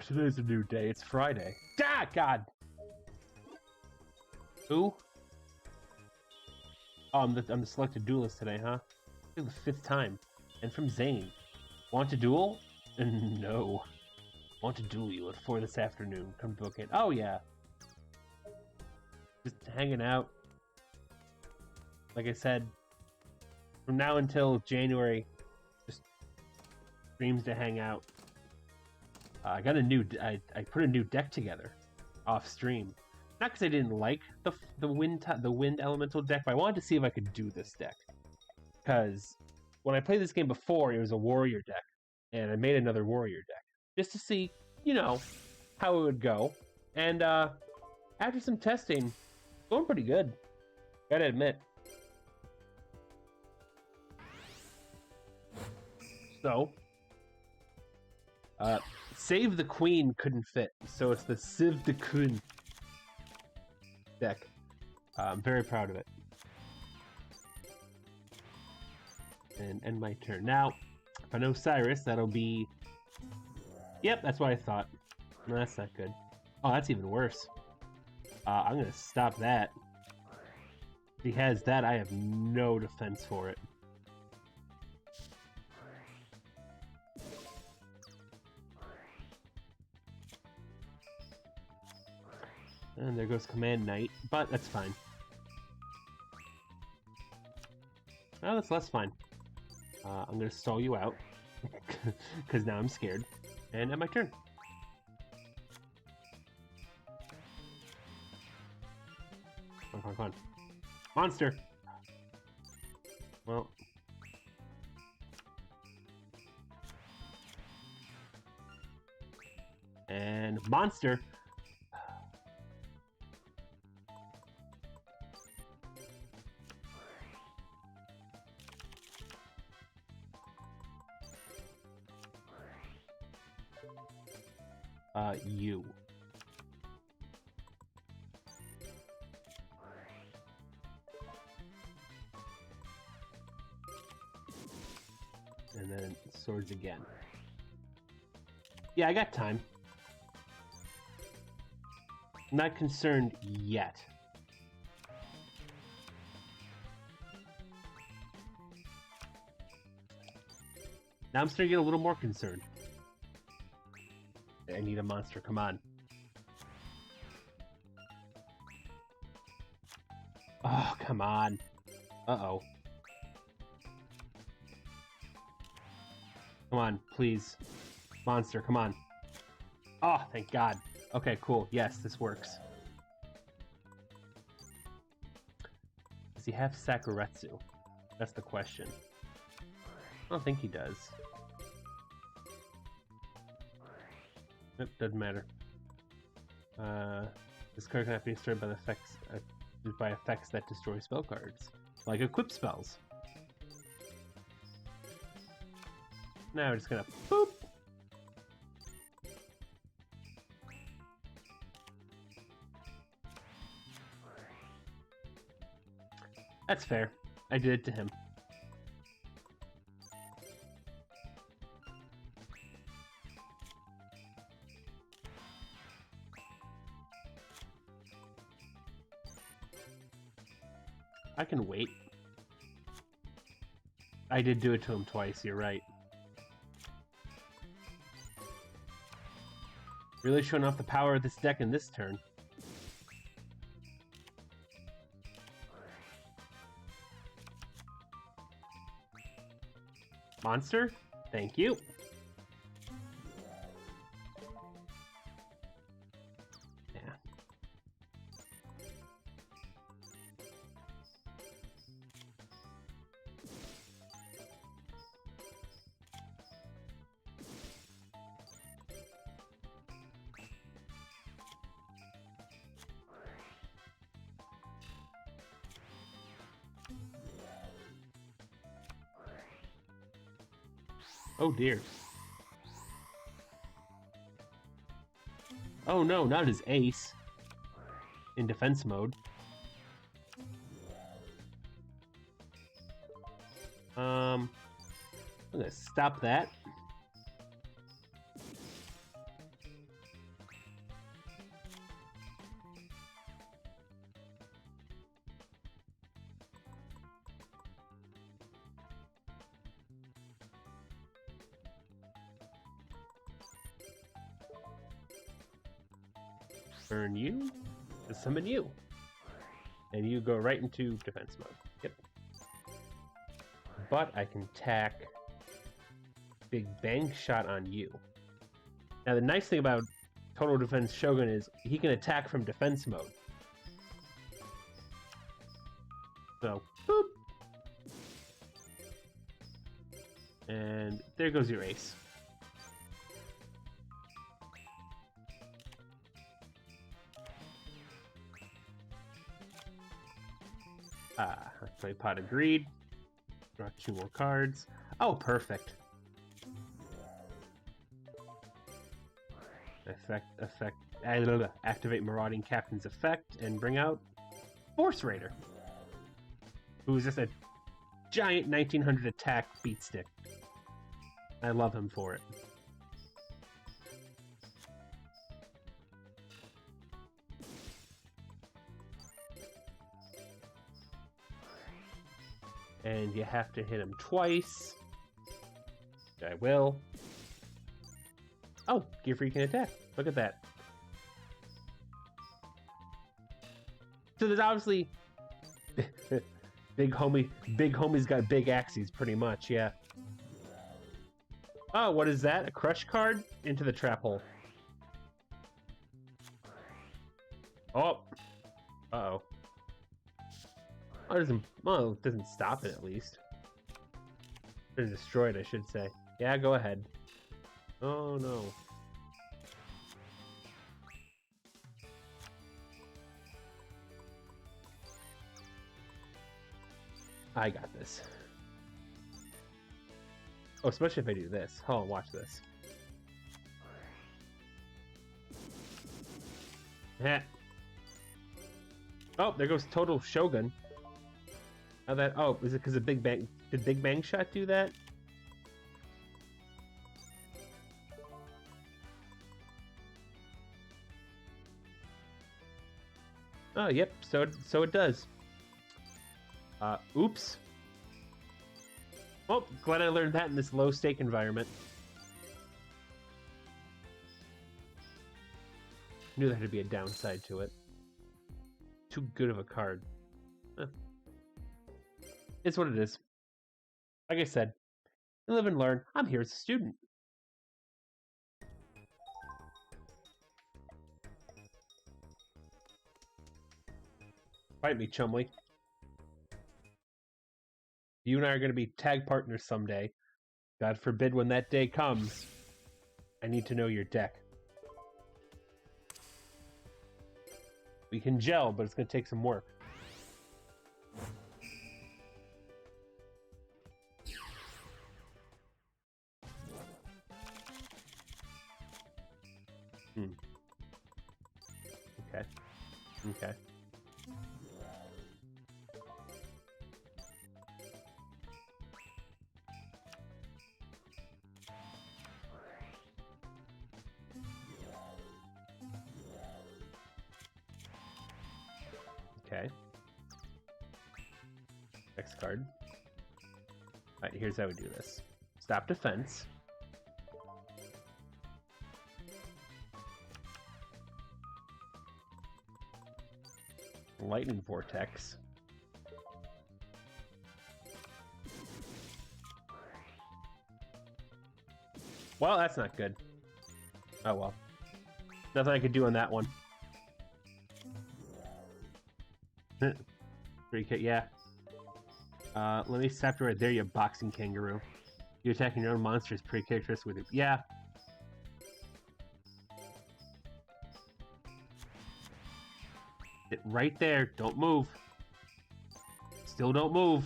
Today's a new day. It's Friday. Ah, God! Who? Oh, I'm the selected duelist today, huh? For the 5th time. And from Zane. Want to duel? No. Want to duel you at 4 this afternoon. Come book it. Oh, yeah. Just hanging out. Like I said, from now until January, just streams to hang out. I got a new. I put a new deck together, off stream. Not because I didn't like the wind elemental deck, but I wanted to see if I could do this deck. Because when I played this game before, it was a warrior deck, and I made another warrior deck just to see, you know, how it would go. And after some testing, going pretty good. Gotta admit. So, Save the Queen couldn't fit, so it's the Civ the Queen deck. I'm very proud of it. And end my turn. Now, if I know Cyrus, that'll be... Yep, that's what I thought. No, that's not good. Oh, that's even worse. I'm gonna stop that. If he has that, I have no defense for it. And there goes Command Knight, but that's fine. Oh, that's less fine. I'm gonna stall you out, because now I'm scared. And end my turn. Come on, come on. Monster! Well. And monster! You. And then swords again. Yeah, I got time. Not concerned yet. Now I'm starting to get a little more concerned. I need a monster, come on. Oh, come on. Uh-oh. Come on, please. Monster, come on. Oh, thank God. Okay, cool. Yes, this works. Does he have Sakuretsu? That's the question. I don't think he does. Nope, doesn't matter. This card cannot be destroyed by the effects that destroy spell cards, like equip spells. Now we're just gonna boop. That's fair. I did it to him. I can wait. I did do it to him twice, you're right. Really showing off the power of this deck in this turn. Monster? Thank you. Oh dear. Oh no, not his ace. In defense mode. I'm gonna stop that. Burn you to summon you. And you go right into defense mode. Yep. But I can tack Big Bang Shot on you. Now the nice thing about Total Defense Shogun is he can attack from defense mode. So, boop. And there goes your ace. Let's play Pot of Greed. Draw 2 more cards. Oh, perfect. Activate Marauding Captain's effect and bring out Force Raider, who is just a giant 1900 attack beatstick. I love him for it. And you have to hit him twice. I will. Oh, Gear Free can attack. Look at that. So there's obviously big homie's got big axes, pretty much, yeah. Oh, what is that? A crush card? Into the trap hole. Oh. Uh-oh. Oh, it doesn't stop it, at least. Or destroy it, I should say. Yeah, go ahead. Oh, no. I got this. Oh, especially if I do this. Hold on, watch this. Heh. Oh, there goes Total Shogun. How that? Oh, is it because of Big Bang? Did Big Bang Shot do that? Oh, yep. So it does. Oops. Oh, glad I learned that in this low-stake environment. Knew there had to be a downside to it. Too good of a card. Huh. It's what it is. Like I said, live and learn. I'm here as a student. Fight me, Chumley. You and I are going to be tag partners someday. God forbid when that day comes. I need to know your deck. We can gel, but it's going to take some work. Okay. Okay. Okay. Next card. Alright, here's how we do this. Stop defense. Lightning Vortex. Well, that's not good. Oh well. Nothing I could do on that one. Pretty good, yeah. Let me stop right there, you boxing kangaroo. You attacking your own monster is pretty characteristic with it. Yeah. Sit right there. Don't move. Still don't move.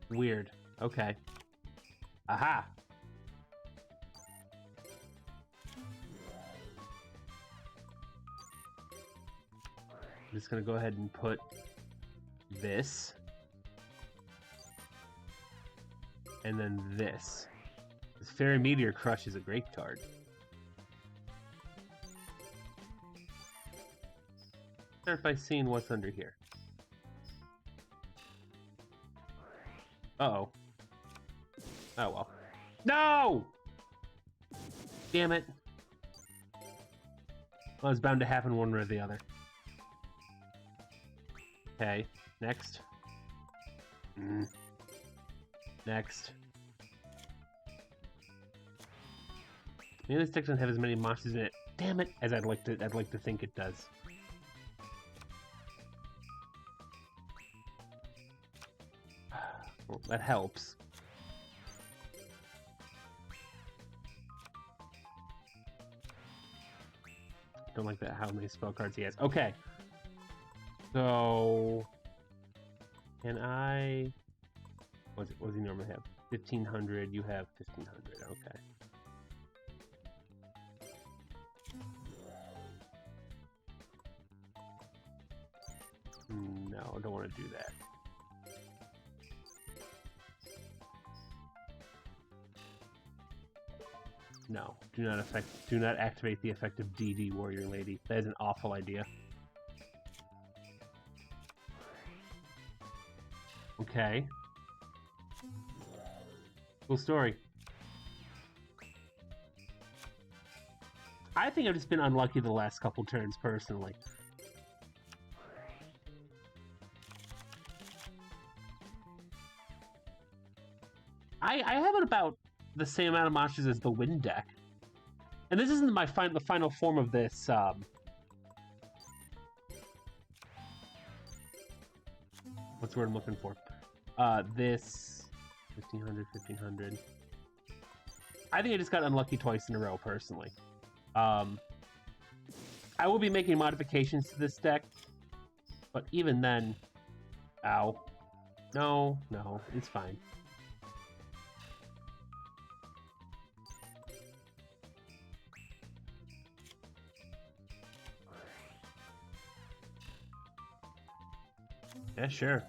Weird. Okay. Aha! I'm just gonna go ahead and put this. And then this. This Fairy Meteor Crush is a great card. Start by seeing what's under here. Uh-oh. Oh well. No! Damn it. Well, it's bound to happen one way or the other. Okay, next. Next. Maybe this deck doesn't have as many monsters in it. Damn it! As I'd like to think it does. Well, that helps. Don't like that. How many spell cards he has? Okay. So, can I? What does he normally have? 1,500. You have 1,500. Okay. No, don't want to do that. No, do not activate the effect of DD Warrior Lady. That is an awful idea. Okay. Cool story. I think I've just been unlucky the last couple turns, personally. I have about the same amount of monsters as the Wind deck. And this isn't the final form of this, what's the word I'm looking for? This 1,500, 1,500. I think I just got unlucky twice in a row, personally. I will be making modifications to this deck, but even then... Ow. No, it's fine. Yeah, sure.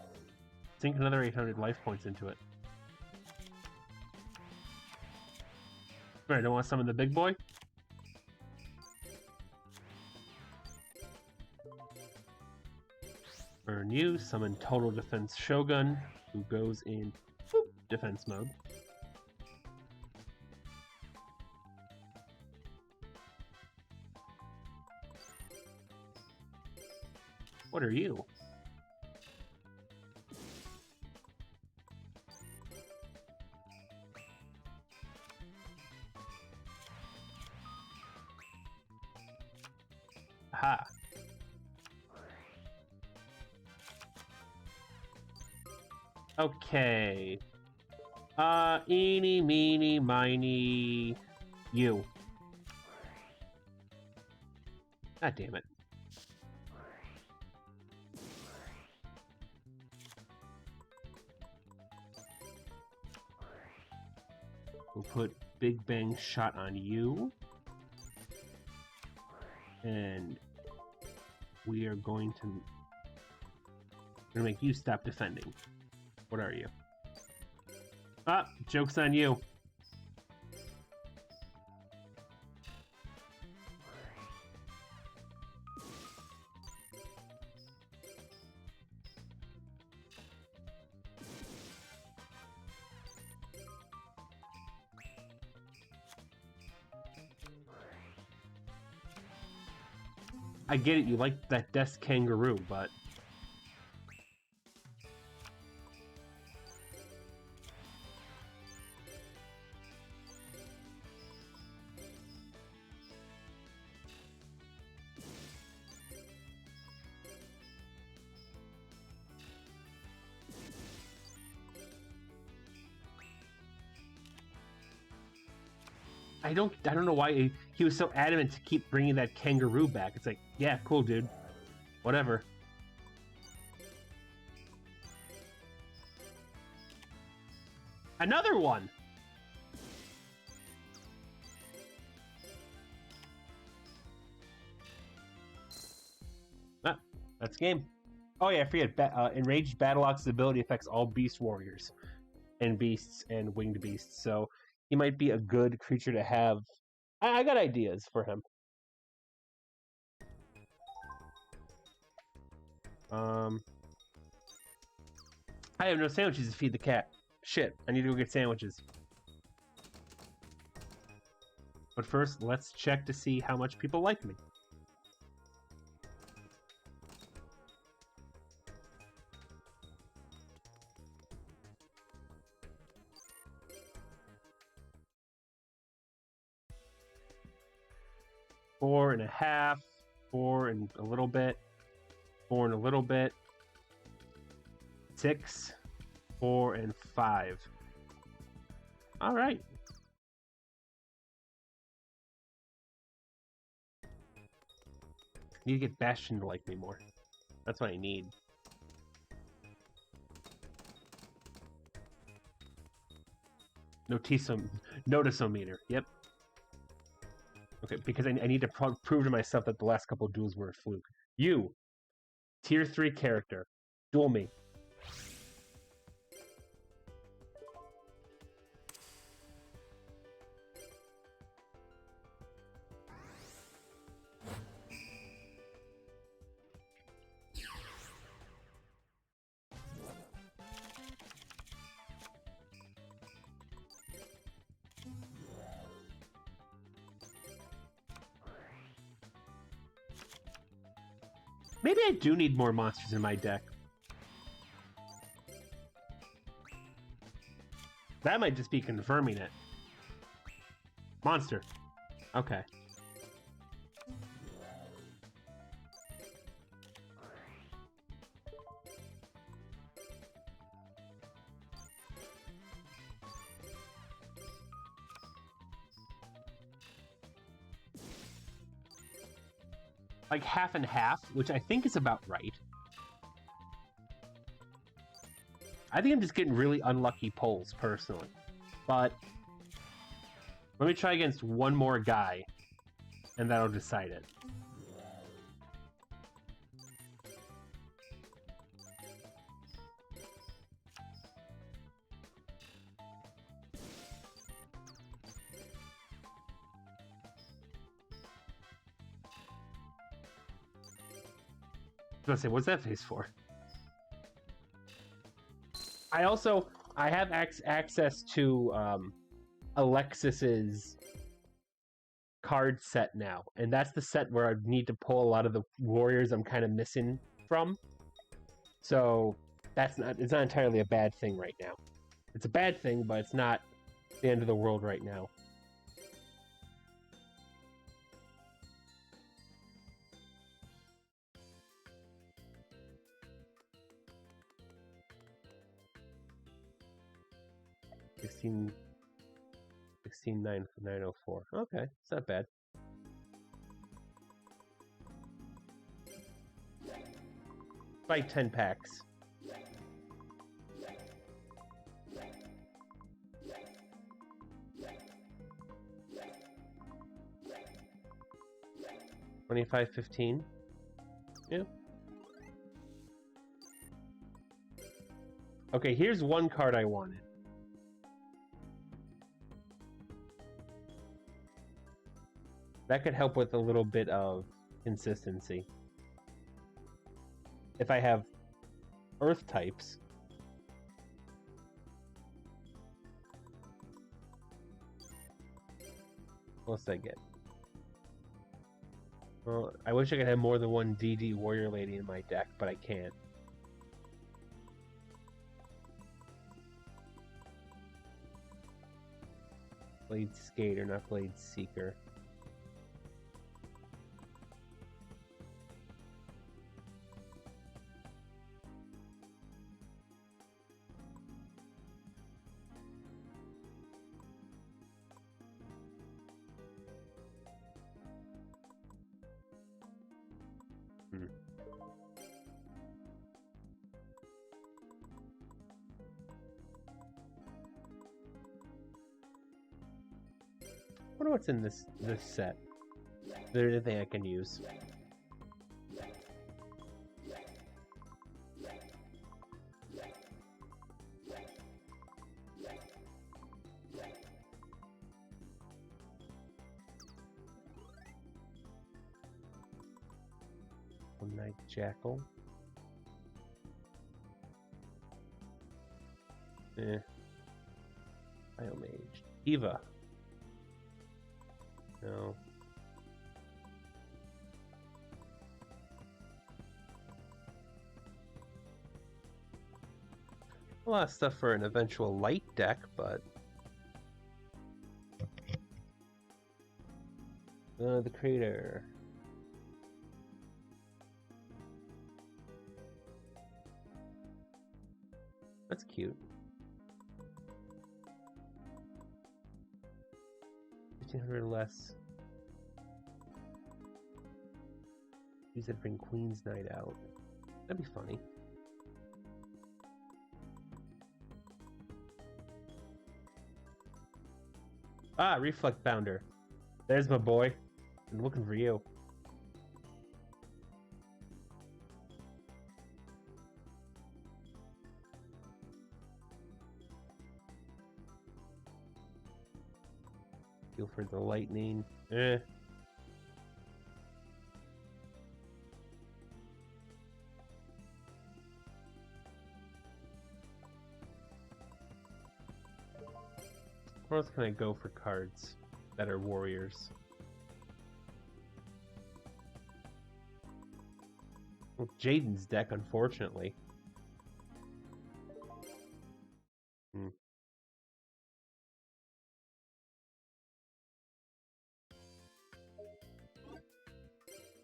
Sink another 800 life points into it. Alright, don't want to summon the big boy? Burn you, summon Total Defense Shogun, who goes in defense mode. What are you? Aha. Okay. Eeny, meeny, miny, you. God damn it. We'll put Big Bang Shot on you. And we are going to make you stop defending. What are you? Ah, joke's on you. I get it, you like that desk kangaroo, but... I don't know why he was so adamant to keep bringing that kangaroo back. It's like, yeah, cool, dude. Whatever. Another one! Ah, that's game. Oh yeah, I forget. Enraged Battle Ox's ability affects all beast warriors. And beasts and winged beasts, so... he might be a good creature to have. I got ideas for him. I have no sandwiches to feed the cat. Shit, I need to go get sandwiches. But first, let's check to see how much people like me. 4.5, 4 and a little bit, 4 and a little bit, 6, 4 and 5. All right. Need to get Bastion to like me more. That's what I need. Noticeometer. Yep. Okay, because I need to prove to myself that the last couple of duels were a fluke. You, tier 3 character, duel me. Maybe I do need more monsters in my deck. That might just be confirming it. Monster. Okay. Like half and half, which I think is about right. I think I'm just getting really unlucky pulls, personally. But let me try against one more guy, and that'll decide it. I was gonna say, what's that face for? I have access to Alexis's card set now, and that's the set where I need to pull a lot of the warriors I'm kind of missing from. So it's not entirely a bad thing right now. It's a bad thing, but it's not the end of the world right now. $16 904. Okay, it's not bad. Buy 10 packs. $25.15. Yeah. Okay, here's one card I wanted. That could help with a little bit of consistency. If I have earth types, what's that get? Well, I wish I could have more than one DD Warrior Lady in my deck, but I can't. Blade Skater, not Blade Seeker. I wonder what's in this set. Is there anything I can use? Mage Jack. Mage. Eva. No. A lot of stuff for an eventual light deck, but The crater. That's cute. 1,500 less. Use it to bring Queen's Night out. That'd be funny. Ah, Reflect Founder. There's my boy. I'm looking for you. Feel for the lightning. Eh. Where else can I go for cards that are warriors? Well, Jaden's deck, unfortunately.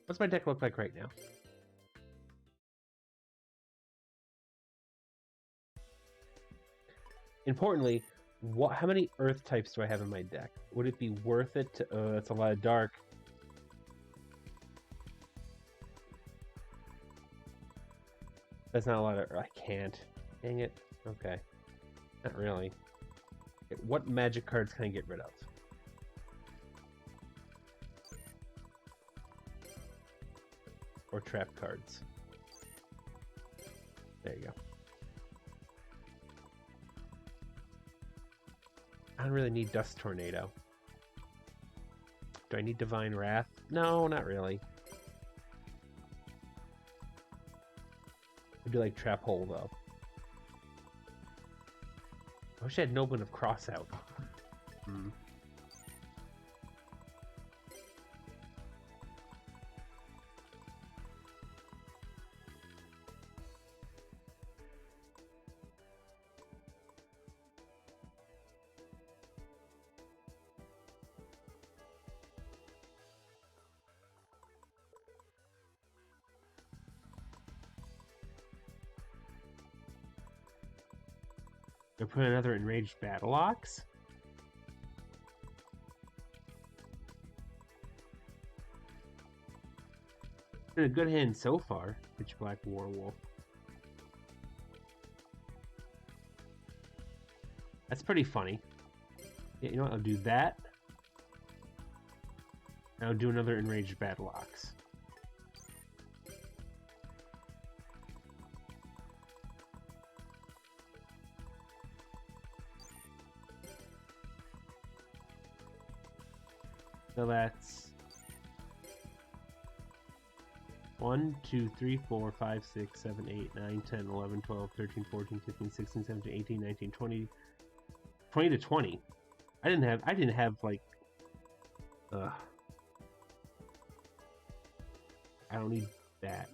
What's my deck look like right now? Importantly, how many earth types do I have in my deck? Would it be worth it to... that's a lot of dark. That's not a lot of... I can't. Dang it. Okay. Not really. Okay, what magic cards can I get rid of? Or trap cards? There you go. I don't really need Dust Tornado. Do I need Divine Wrath? No, not really. I do like Trap Hole, though. I wish I had Nobleman of Crossout. I put another Enraged Battle Ox. Been a good hand so far. Pitch Black Warwolf. That's pretty funny. Yeah, you know what? I'll do that. And I'll do another Enraged Battle Ox. So that's 1, 2, 3, 4, 5, 6, 7, 8, 9, 10, 11, 12, 13, 14, 15, 16, 17, 18, 19, 20. 20 to 20. I didn't have like I don't need that.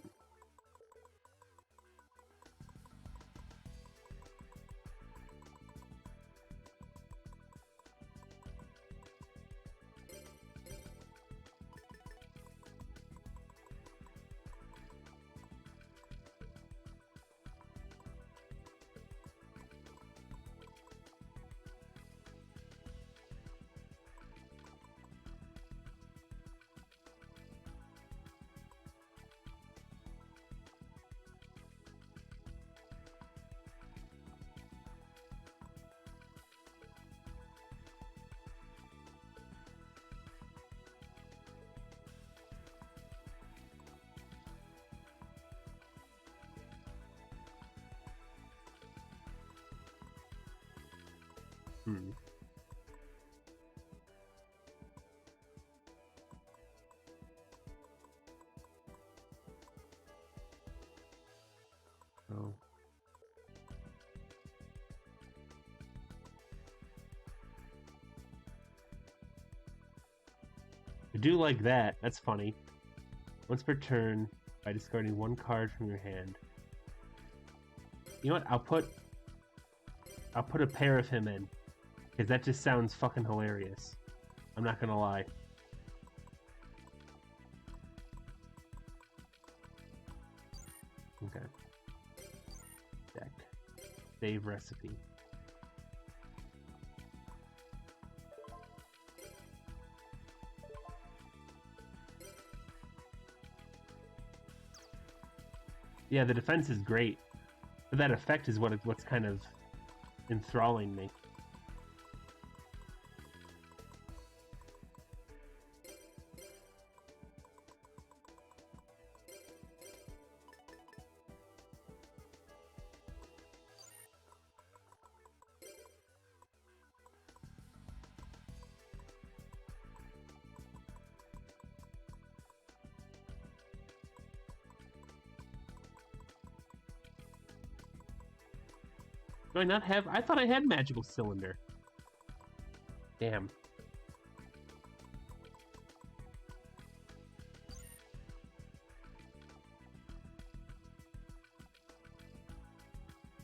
Oh. I do like that. That's funny. Once per turn, by discarding one card from your hand. You know what? I'll put a pair of him in, because that just sounds fucking hilarious. I'm not gonna lie. Okay. Deck. Save recipe. Yeah, the defense is great, but that effect is what's kind of enthralling me. Do I not have? I thought I had magical cylinder. Damn.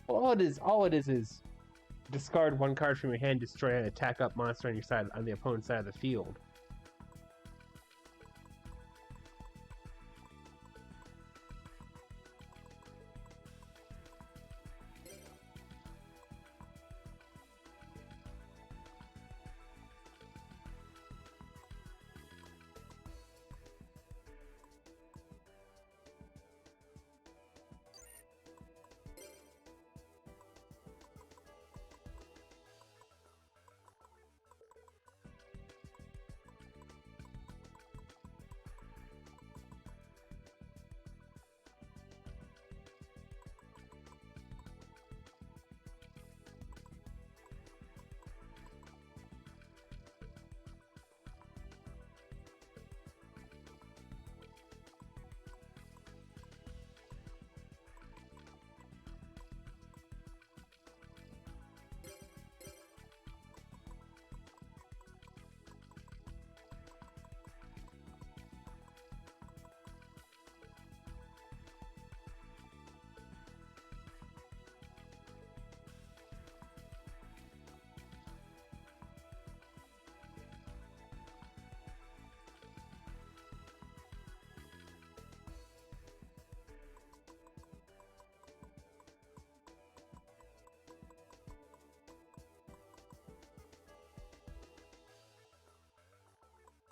Well, all it is discard one card from your hand, destroy an attack up monster on your side, on the opponent's side of the field.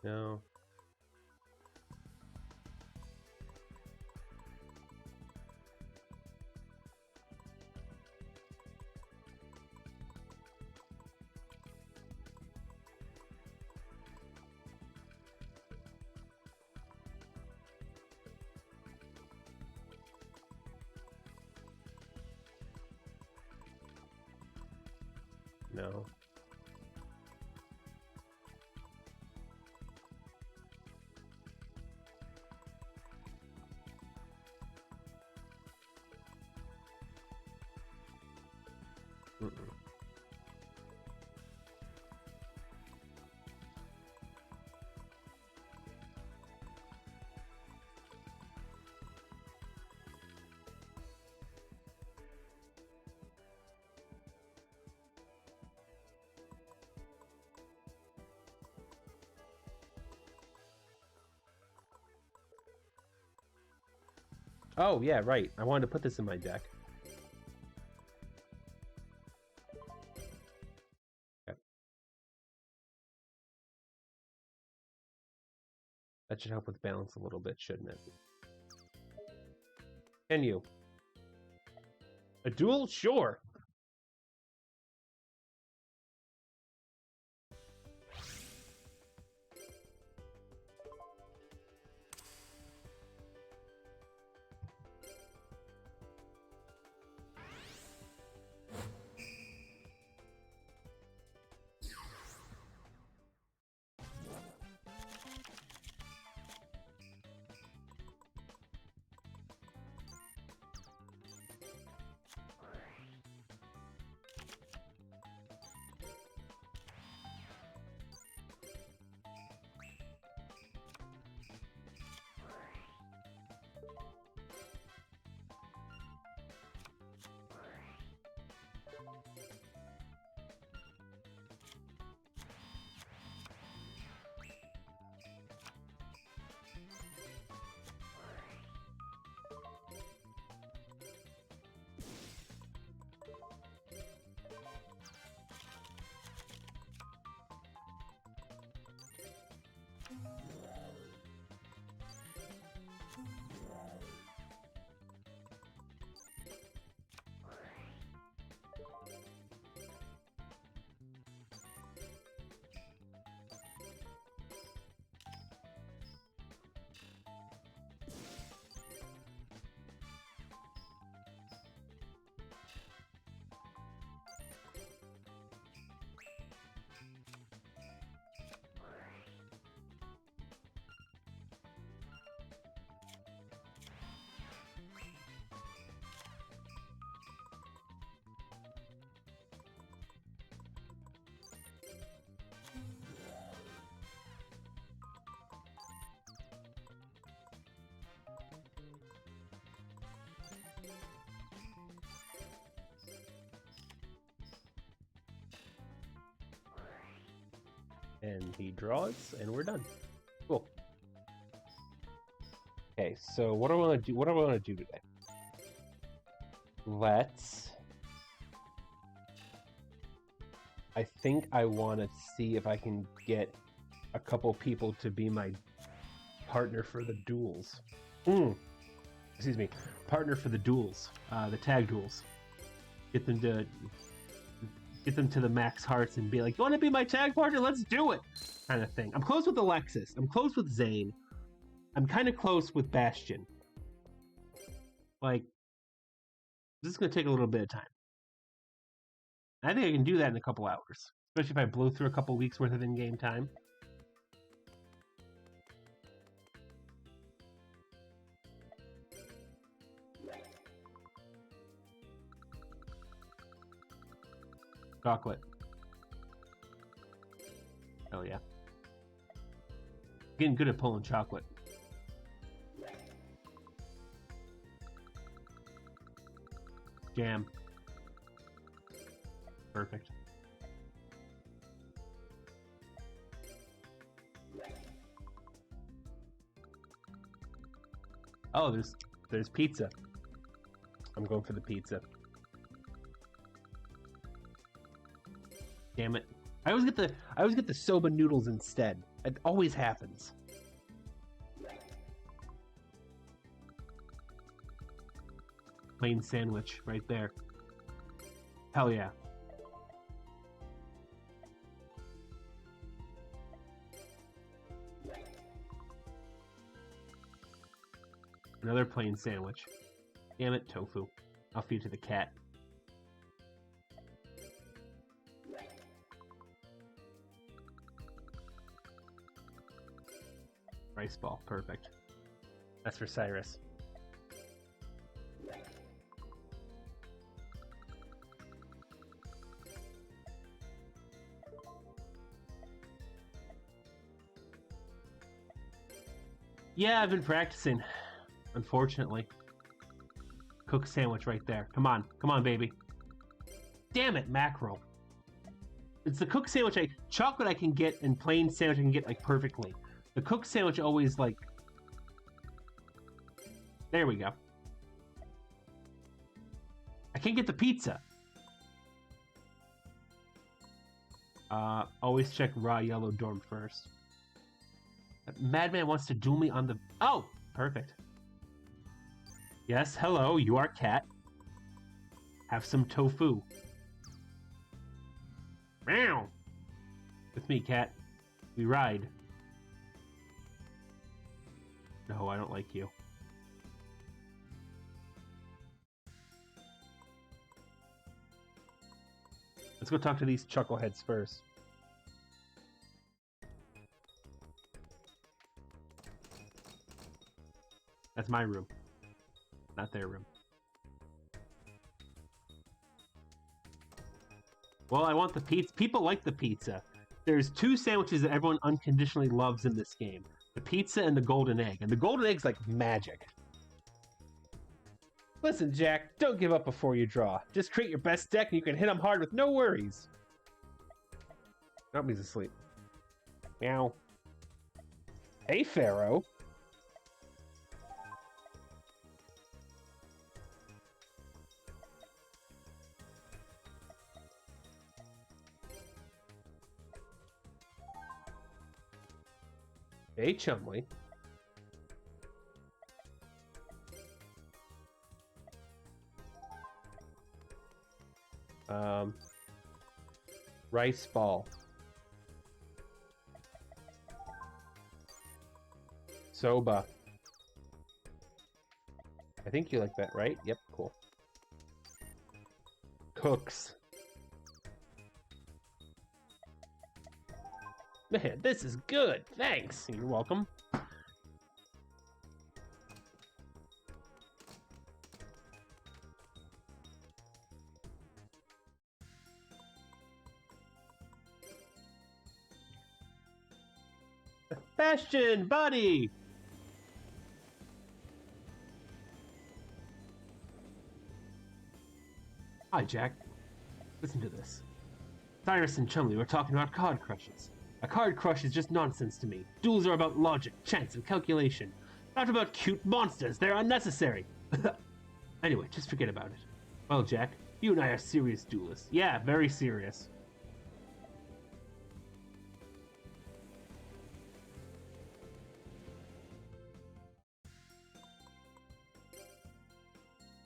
No. No. Mm-mm. Oh, yeah, right. I wanted to put this in my deck. Okay. That should help with balance a little bit, shouldn't it? Can you? A duel? Sure. And he draws, and we're done. Cool. Okay, so what do I want to do? What do I want to do today? I think I want to see if I can get a couple people to be my partner for the duels. Excuse me, partner for the duels, the tag duels. Get them to the max hearts and be like, "You want to be my tag partner? Let's do it!" Kind of thing. I'm close with Alexis. I'm close with Zane. I'm kind of close with Bastion. Like, this is going to take a little bit of time. I think I can do that in a couple hours, especially if I blow through a couple weeks worth of in-game time. Chocolate. Hell yeah. Getting good at pulling chocolate. Jam. Perfect. Oh, there's pizza. I'm going for the pizza. Damn it. I always get the soba noodles instead. It always happens. Plain sandwich right there. Hell yeah. Another plain sandwich. Damn it, tofu. I'll feed it to the cat. Rice ball, perfect. That's for Cyrus. Yeah, I've been practicing. Unfortunately. Cook sandwich right there. Come on, baby. Damn it, mackerel. It's the cook sandwich chocolate I can get and plain sandwich I can get like perfectly. The cook sandwich always like... There we go. I can't get the pizza. Always check raw yellow dorm first. Madman wants to duel me on the... Oh! Perfect. Yes, hello, you are cat. Have some tofu. Meow! With me, cat. We ride. No, I don't like you. Let's go talk to these chuckleheads first. That's my room. Not their room. Well, I want the pizza. People like the pizza. There's two sandwiches that everyone unconditionally loves in this game. The pizza and the golden egg. And the golden egg's like magic. Listen, Jack, don't give up before you draw. Just create your best deck and you can hit them hard with no worries. Nope, he's asleep. Meow. Hey, Pharaoh. Hey, Chumley. Rice ball. Soba. I think you like that, right? Yep, cool. Cooks. Man, this is good. Thanks. You're welcome. Bastion, buddy! Hi, Jack. Listen to this. Cyrus and Chumley were talking about card crushes. A card crush is just nonsense to me. Duels are about logic, chance, and calculation. Not about cute monsters. They're unnecessary. Anyway, just forget about it. Well, Jack, you and I are serious duelists. Yeah, very serious.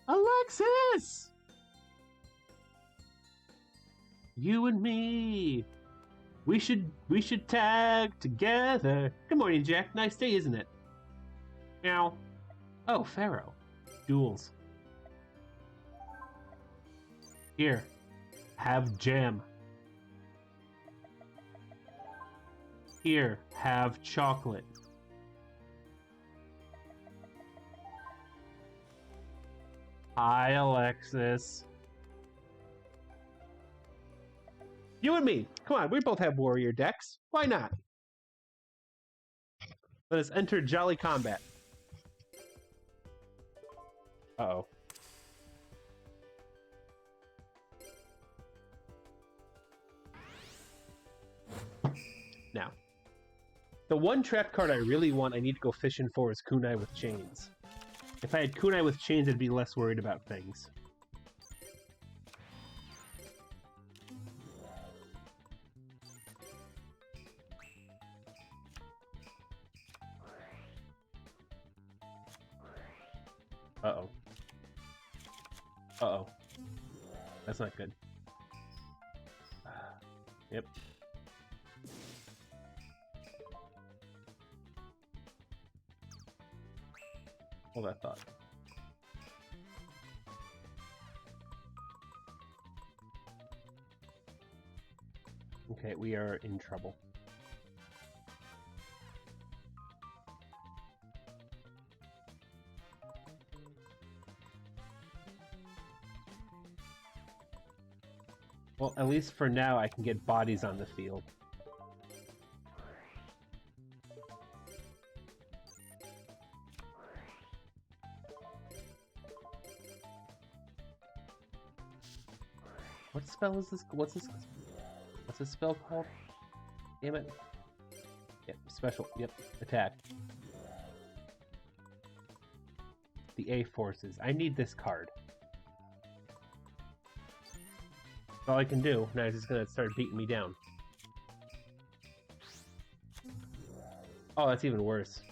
Alexis! You and me. We should tag together. Good morning, Jack. Nice day, isn't it? Meow. Oh, Pharaoh. Duels. Here. Have jam. Here. Have chocolate. Hi, Alexis. You and me. Come on, we both have warrior decks. Why not? Let us enter jolly combat. Uh-oh. Now, the one trap card I really want I need to go fishing for is Kunai with Chains. If I had Kunai with Chains, I'd be less worried about things. Uh-oh. Uh-oh. That's not good. Yep. Hold that thought. Okay, we are in trouble. Well, at least for now, I can get bodies on the field. What spell is this? What's this spell called? Damn it. Yep, special. Yep, attack. The A forces. I need this card. That's all I can do. Now he's just gonna start beating me down. Oh, that's even worse.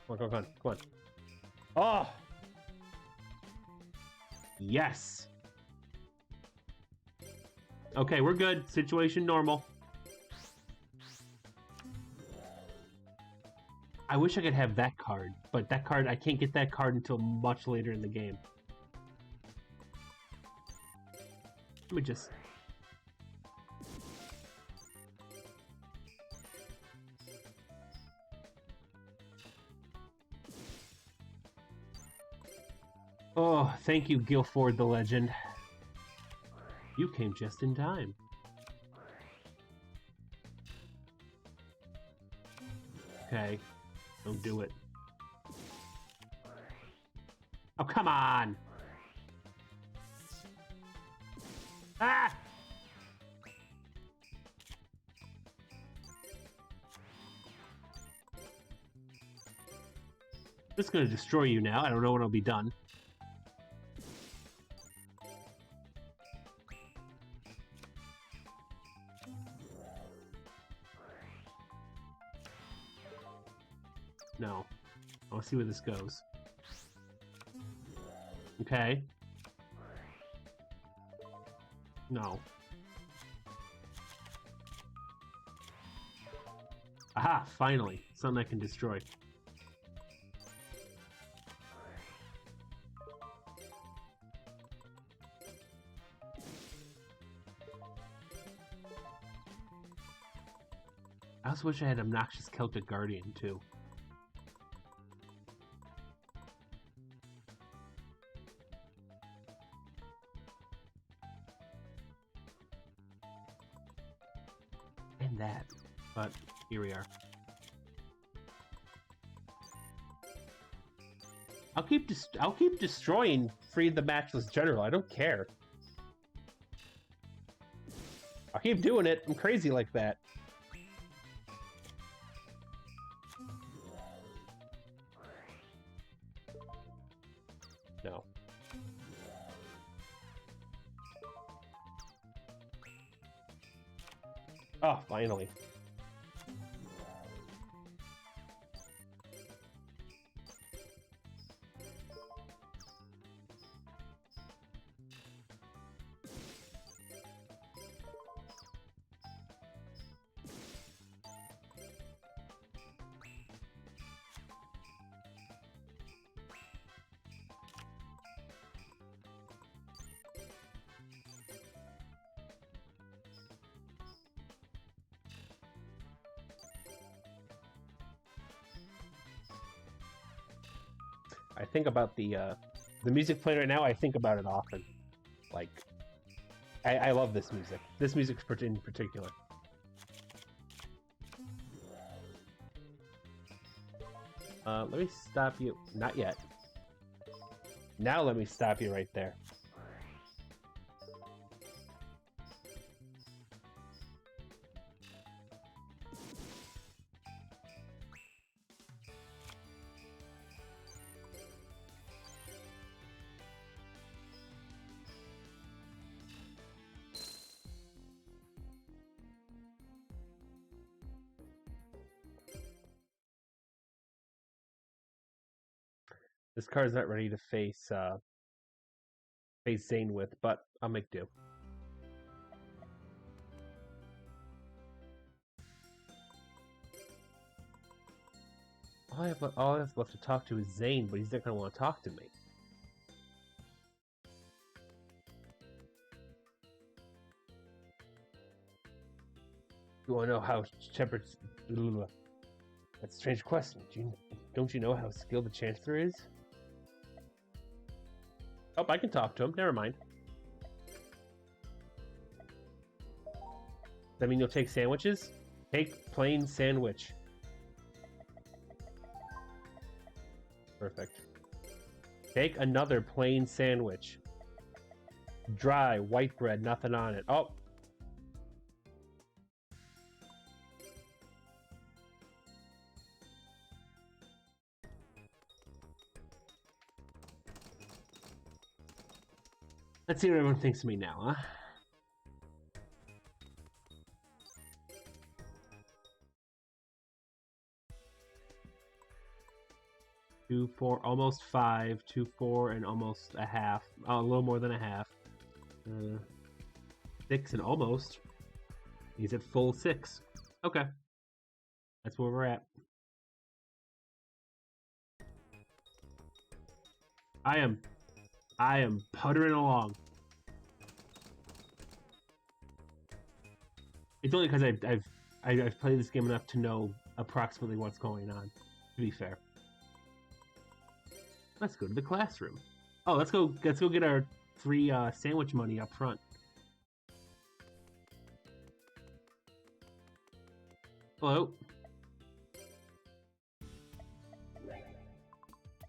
Come on, come on, come on. Oh! Yes! Okay, we're good. Situation normal. I wish I could have that card, but that card, I can't get that card until much later in the game. Let me just... Oh, thank you, Guilford the Legend. You came just in time. Okay, don't do it. Oh, come on! Ah! This is gonna destroy you now. I don't know when I'll be done. No. I want to see where this goes. Okay. No. Aha! Finally. Something I can destroy. I also wish I had Obnoxious Celtic Guardian, too. And that. But, here we are. I'll keep destroying Free the Matchless General, I don't care. I'll keep doing it, I'm crazy like that. No. Oh, finally. I think about the music playing right now. I think about it often. Like, I love this music. This music in particular. Let me stop you. Not yet. Now let me stop you right there. This card's not ready to face Zane with, but I'll make do. All I have left to talk to is Zane, but he's not gonna want to talk to me. You want to know how Shepard's... That's a strange question. Don't you know how skilled the Chancellor is? Oh, I can talk to him. Never mind. Does that mean you'll take sandwiches? Take plain sandwich. Perfect. Take another plain sandwich. Dry, white bread, nothing on it. Oh! Let's see what everyone thinks of me now, huh? Two, four, almost 5, 2, 4, and almost a half. Oh, a little more than a half. 6 and almost. He's at full 6. Okay. That's where we're at. I am puttering along. It's only because I've played this game enough to know approximately what's going on, to be fair. Let's go to the classroom. Oh, let's go get our 3 sandwich money up front. Hello.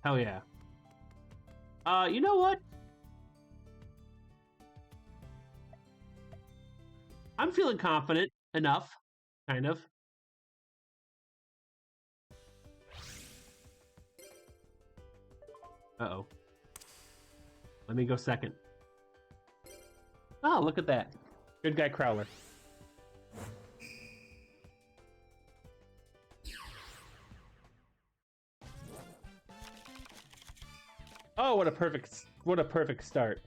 Hell yeah. You know what? I'm feeling confident enough, kind of. Uh-oh. Let me go second. Oh, look at that. Good guy, Crowler. Oh, what a perfect start.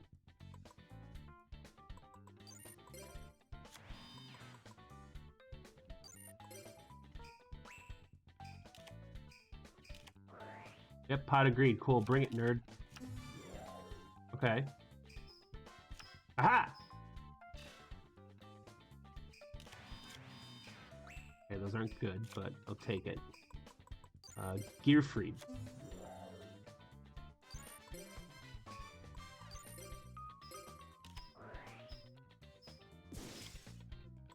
Yep, pot agreed. Cool, bring it, nerd. Okay. Aha! Okay, those aren't good, but I'll take it. Gear freed.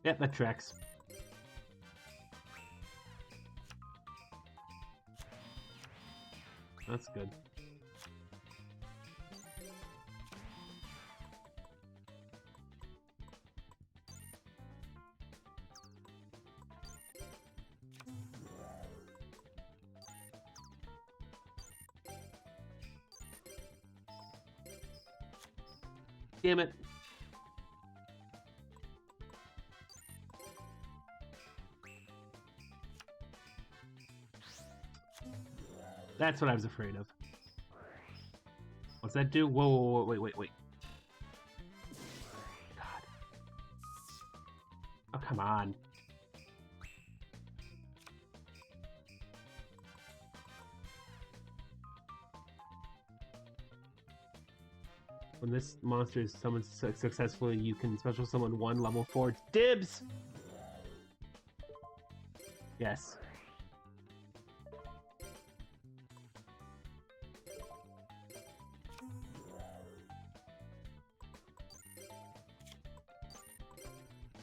Yep, that tracks. That's good. Damn it. That's what I was afraid of. What's that do? Whoa, whoa, whoa, wait. God. Oh, come on. When this monster is summoned successfully, you can special summon 1 level 4. Dibs! Yes.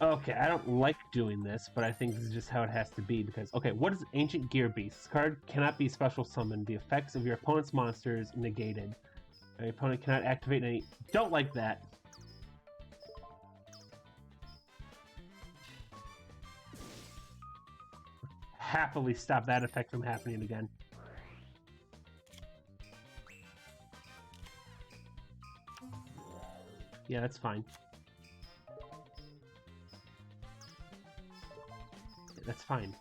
Okay, I don't like doing this, but I think this is just how it has to be because... Okay, what is Ancient Gear Beast? This card cannot be special summoned. The effects of your opponent's monsters negated. Your opponent cannot activate any... Don't like that! Happily stop that effect from happening again. Yeah, that's fine. That's fine.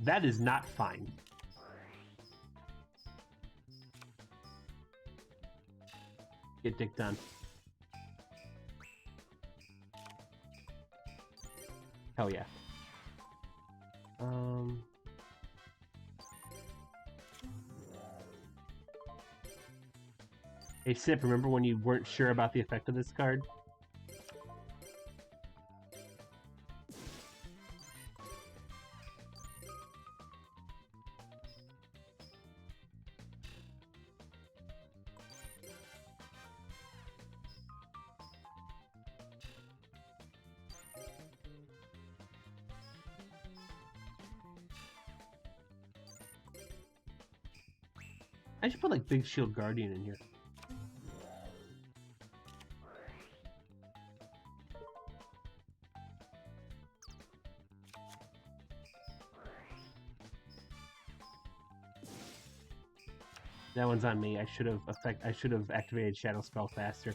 That is not fine. Get dick done. Hell yeah. Hey Sip, remember when you weren't sure about the effect of this card? I should put like Big Shield Guardian in here. That one's on me. I should have activated Shadow Spell faster.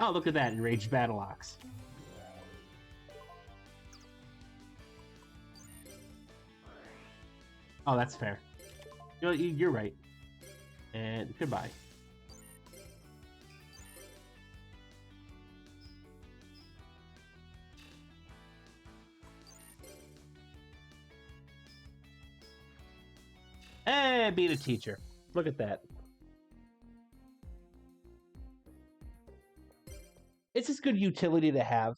Oh, look at that! Enraged Battle Ox. Oh, that's fair. You know, you're right. And goodbye. Hey, beat a teacher. Look at that. It's just good utility to have.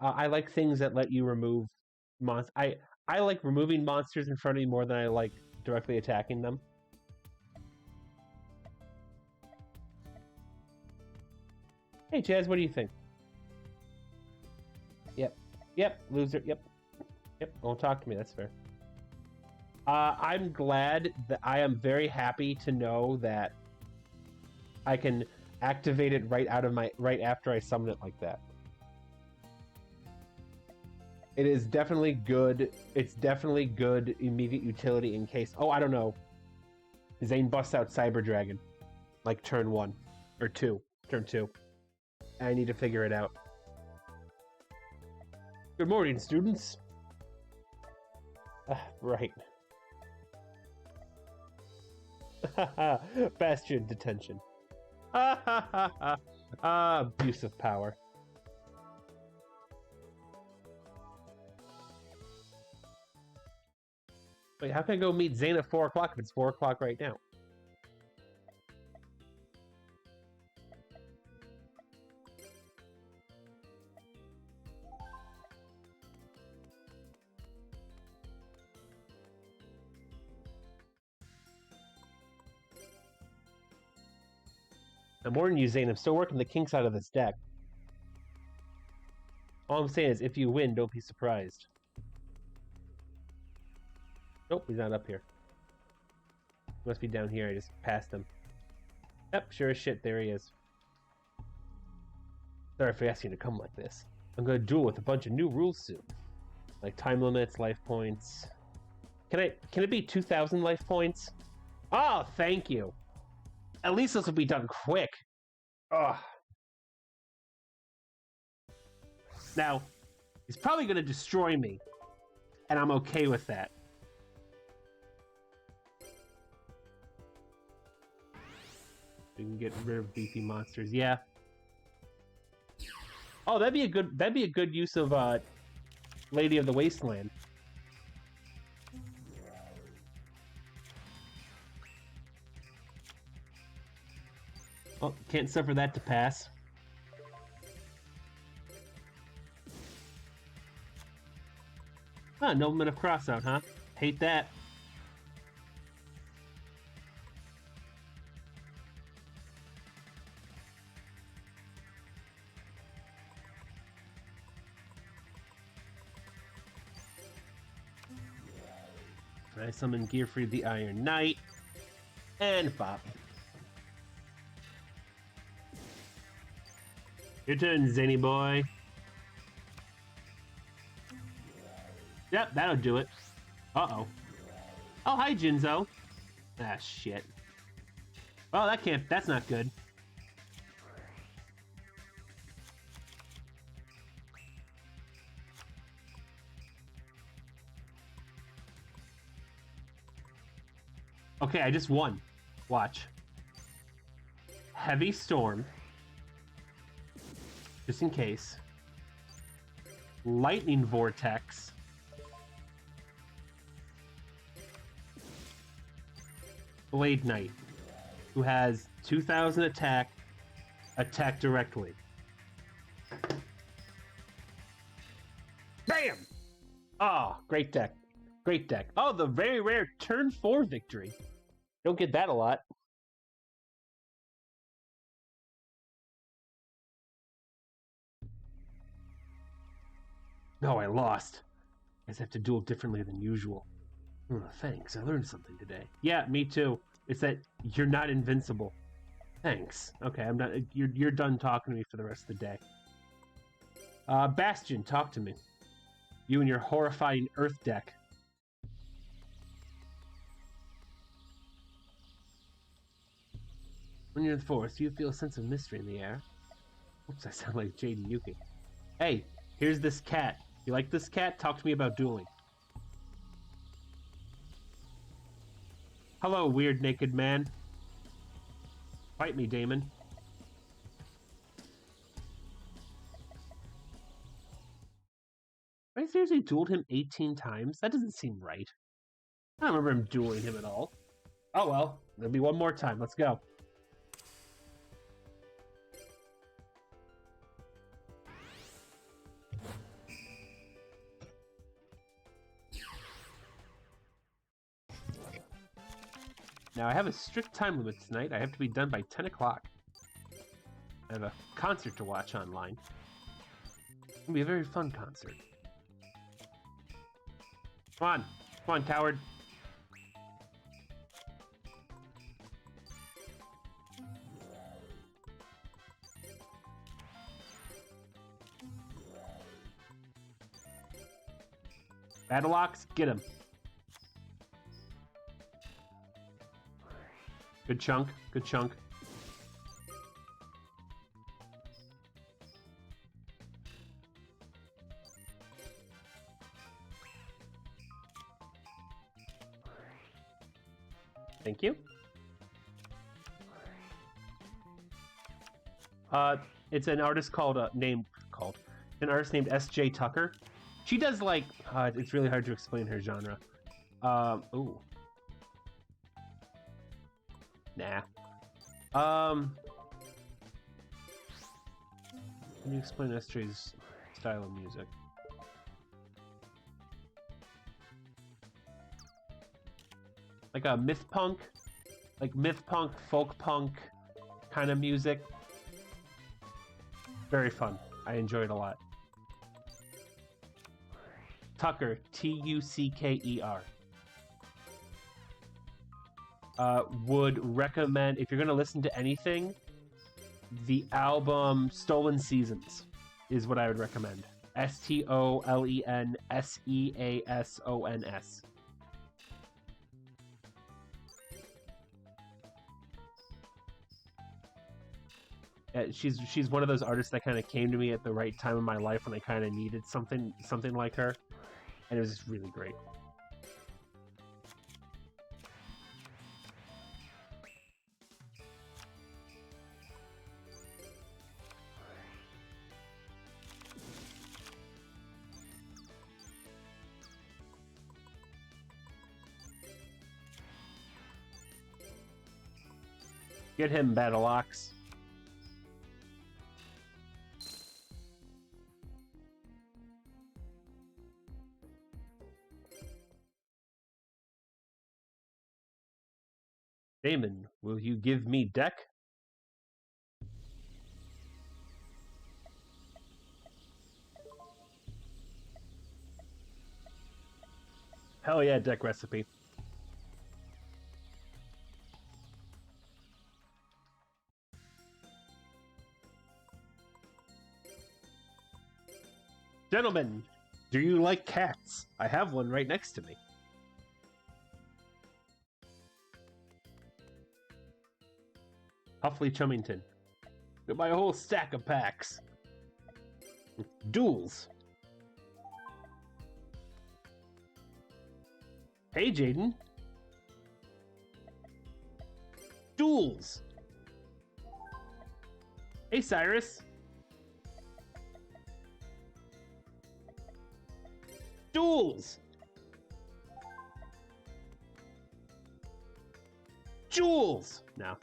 I like things that let you remove monsters. I like removing monsters in front of me more than I like directly attacking them. Hey, Jazz, what do you think? Yep, loser, yep, won't talk to me, that's fair. I'm glad that I am very happy to know that I can activate it right after I summon it like that. It is definitely good. It's definitely good immediate utility in case... Oh, I don't know. Zane busts out Cyber Dragon. Like turn 1. Or 2. Turn 2. I need to figure it out. Good morning, students. Right. Bastion detention. Abuse of power. Wait, how can I go meet Zane at 4 o'clock if it's 4 o'clock right now? I'm warning you, Zane, I'm still working the kinks out of this deck. All I'm saying is, if you win, don't be surprised. Nope, he's not up here. He must be down here, I just passed him. Yep, sure as shit, there he is. Sorry for asking you to come like this. I'm gonna duel with a bunch of new rules soon. Like time limits, life points. Can it be 2,000 life points? Oh, thank you. At least this will be done quick. Ugh. Now, he's probably going to destroy me, and I'm okay with that. We can get rid of beefy monsters, yeah. Oh, that'd be a good use of Lady of the Wasteland. Oh, can't suffer that to pass. Huh, Nobleman of Crossout, huh? Hate that. I summon Gearfried the Iron Knight. And bop. Your turn, Zany boy. Yep, that'll do it. Uh-oh. Oh, hi, Jinzo. Ah, shit. Oh, that's not good. Okay, I just won. Watch. Heavy Storm. Just in case. Lightning Vortex. Blade Knight, who has 2,000 attack directly. Bam! Oh, great deck. Great deck. Oh, the very rare turn 4 victory. Don't get that a lot. No, I lost. I guess I have to duel differently than usual. Oh, thanks, I learned something today. Yeah, me too. It's that you're not invincible. Thanks. Okay, I'm not. You're done talking to me for the rest of the day. Bastion, talk to me. You and your horrifying Earth deck. When you're in the forest, you feel a sense of mystery in the air. Oops, I sound like JD Yuki. Hey, here's this cat. You like this cat? Talk to me about dueling. Hello, weird naked man. Fight me, Damon. I seriously dueled him 18 times? That doesn't seem right. I don't remember him dueling him at all. Oh well, there'll be one more time. Let's go. Now, I have a strict time limit tonight. I have to be done by 10 o'clock. I have a concert to watch online. It's going to be a very fun concert. Come on. Come on, coward. Battle Ox, get him. Good chunk, good chunk. Thank you. It's an artist called an artist named S.J. Tucker. She does like it's really hard to explain her genre. Ooh, nah. Can you explain S.J.'s style of music? Like a myth punk, folk punk kind of music. Very fun. I enjoy it a lot. Tucker, Tucker. Would recommend, if you're going to listen to anything, the album Stolen Seasons is what I would recommend. STOLENSEASONS. She's one of those artists that kind of came to me at the right time in my life when I kind of needed something like her, and it was just really great. Get him, Battle Ox. Damon, will you give me deck? Hell yeah, deck recipe. Gentlemen, do you like cats? I have one right next to me. Huffley Chummington. Got my whole stack of packs. Duels. Hey, Jaden. Duels. Hey, Cyrus. Duels. Jules. No.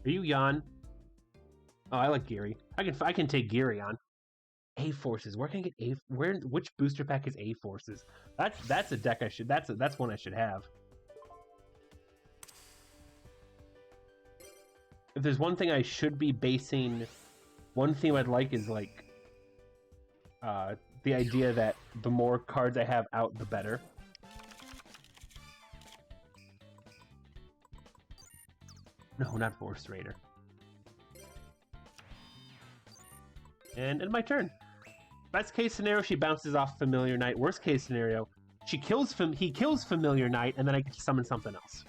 Are you Jan? Oh, I like Geary. I can take Geary on. A Forces. Where can I get A? Which booster pack is A Forces? That's a deck I should. That's one I should have. If there's one thing I should be basing, one theme I'd like is like the idea that the more cards I have out, the better. No, not Force Raider. And my turn. Best case scenario, she bounces off Familiar Knight. Worst case scenario, he kills Familiar Knight, and then I get to summon something else.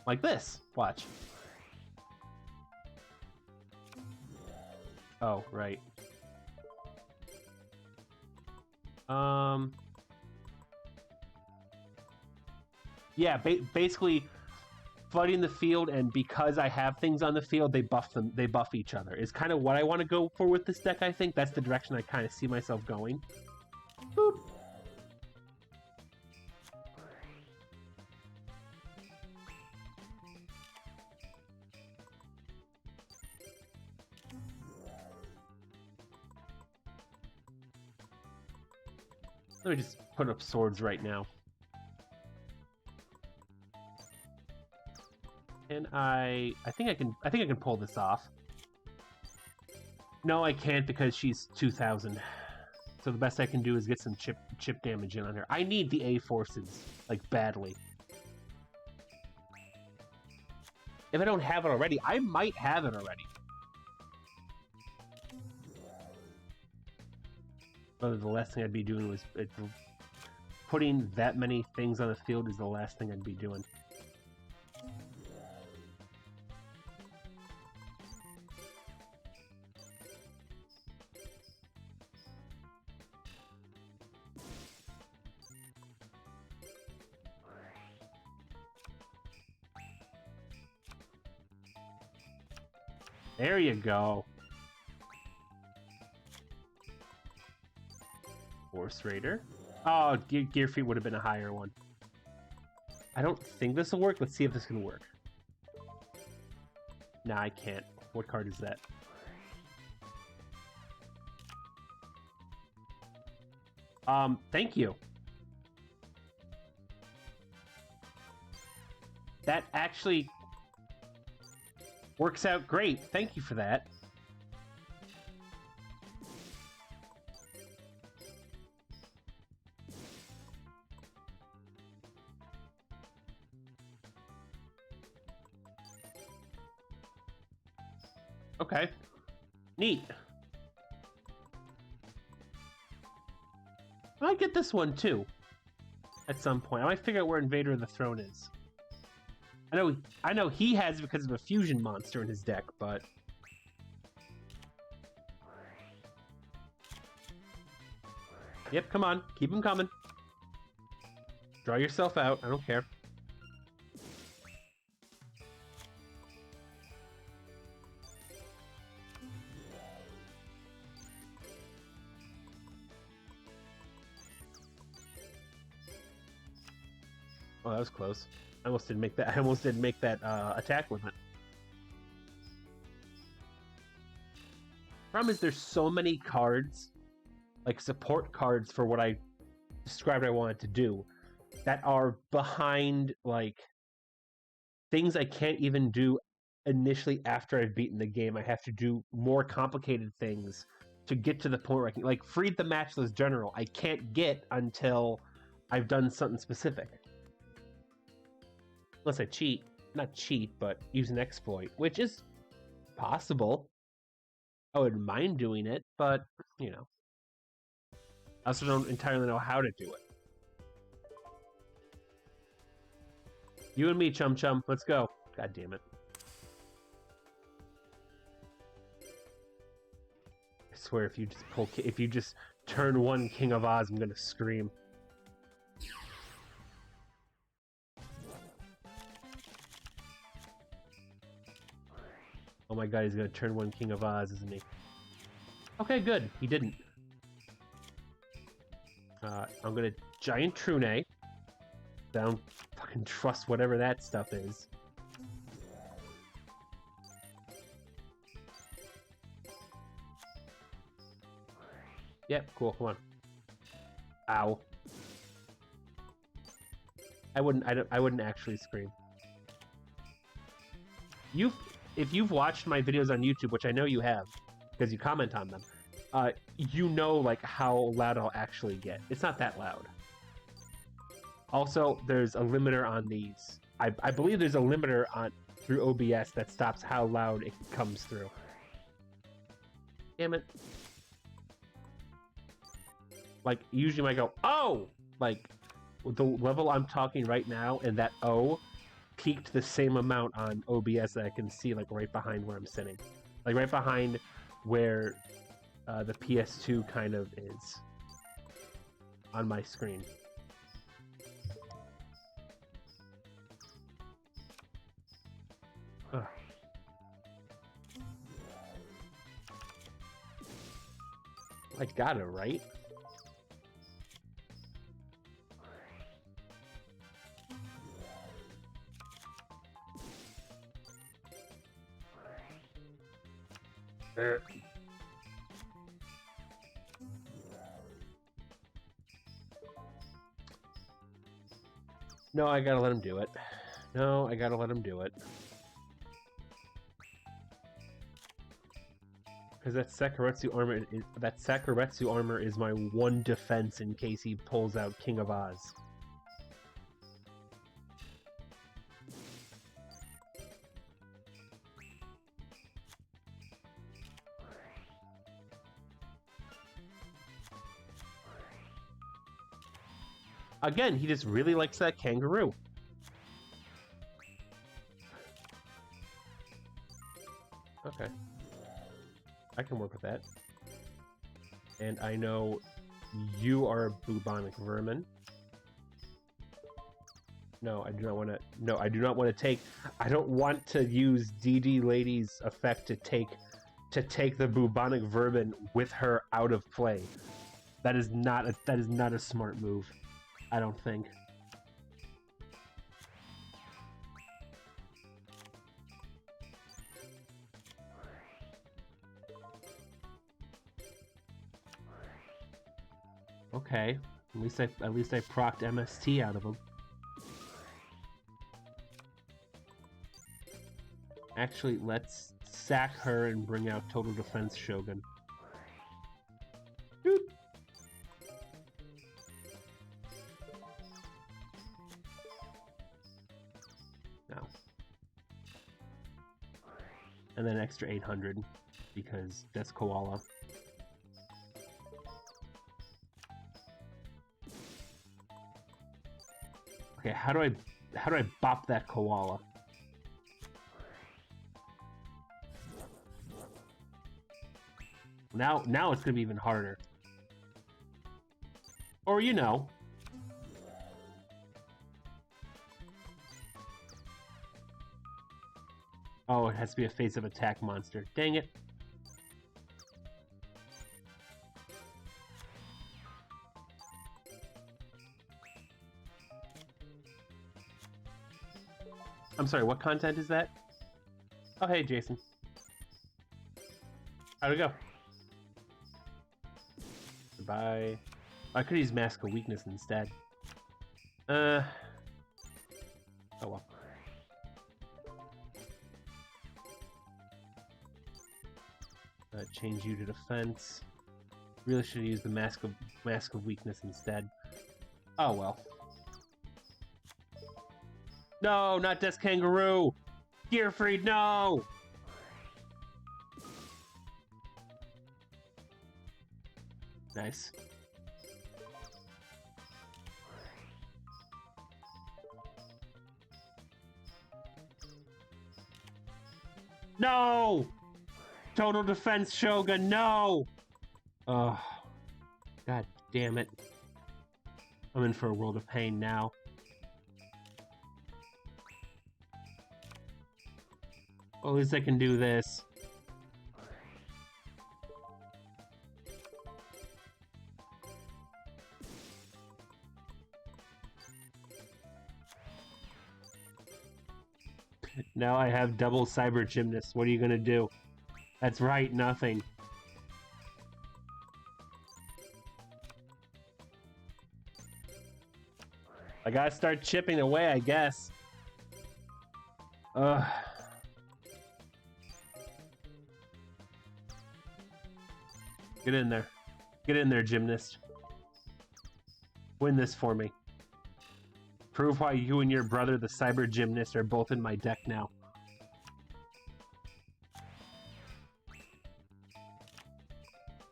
Like this. Watch. Oh, right. Yeah, basically flooding the field, and because I have things on the field, they buff each other. Is kind of what I want to go for with this deck, I think. That's the direction I kind of see myself going. Boop. Let me just put up swords right now. And I think I can pull this off. No, I can't because she's 2,000. So the best I can do is get some chip damage in on her. I need the A Forces, like, badly. If I don't have it already, I might have it already. But the last thing I'd be doing was putting that many things on the field is the last thing I'd be doing. There you go. Force Raider. Oh, Gear Feet would have been a higher one. I don't think this will work. Let's see if this can work. Nah, I can't. What card is that? Thank you. That actually works out great. Thank you for that. Okay. Neat. I might get this one too. At some point. I might figure out where Invader of the Throne is. I know he has it because of a fusion monster in his deck, but yep, come on. Keep him coming. Draw yourself out. I don't care. Oh, that was close. I almost didn't make that. I almost didn't make that attack limit. Problem is, there's so many cards, like support cards for what I described I wanted to do, that are behind like things I can't even do initially after I've beaten the game. I have to do more complicated things to get to the point where I can, like, Freed the Matchless General. I can't get until I've done something specific. Unless I cheat. Not cheat, but use an exploit, which is possible. I wouldn't mind doing it, but, you know. I also don't entirely know how to do it. You and me, Chum Chum. Let's go. God damn it. I swear, if you just turn one King of Oz, I'm gonna scream. Oh my god, he's gonna turn one King of Oz, isn't he? Okay, good. He didn't. I'm gonna Giant Trune. I don't fucking trust whatever that stuff is. Yep, cool, come on. Ow. I wouldn't actually scream. If you've watched my videos on YouTube, which I know you have, because you comment on them, you know, like, how loud I'll actually get. It's not that loud. Also, there's a limiter on these. I believe there's a limiter on through OBS that stops how loud it comes through. Damn it. Like, usually I go, oh! Like, the level I'm talking right now, and that O peaked the same amount on OBS that I can see, like, right behind where I'm sitting. Like, right behind where the PS2 kind of is on my screen. Ugh. I got it, right? No, I gotta let him do it. No, I gotta let him do it. Because that Sakuretsu armor is my one defense in case he pulls out King of Oz. Again, he just really likes that kangaroo. Okay. I can work with that. And I know you are a bubonic vermin. No, I do not want to. No, I do not want to take. I don't want to use DD Lady's effect to take the bubonic vermin with her out of play. That is not a smart move. I don't think. Okay, at least I procced MST out of him. Actually, let's sack her and bring out Total Defense Shogun. Doot. No. And then extra 800 because that's Koala. Okay, how do I bop that Koala? Now it's gonna be even harder. Or you know. Oh, it has to be a face of attack monster. Dang it. I'm sorry, what content is that? Oh, hey, Jason. How'd it go? Goodbye. I could use Mask of Weakness instead. Oh well. Change you to defense. Really should have used the Mask of Weakness instead. Oh well. No, not Death Kangaroo! Gearfried, no! Nice. No! Total Defense Shogun, no! Oh, god damn it. I'm in for a world of pain now. Well, at least I can do this. Now I have double Cyber Gymnast. What are you gonna do? That's right, nothing. I gotta start chipping away, I guess. Ugh. Get in there. Get in there, Gymnast. Win this for me. Prove why you and your brother, the Cyber Gymnast, are both in my deck now.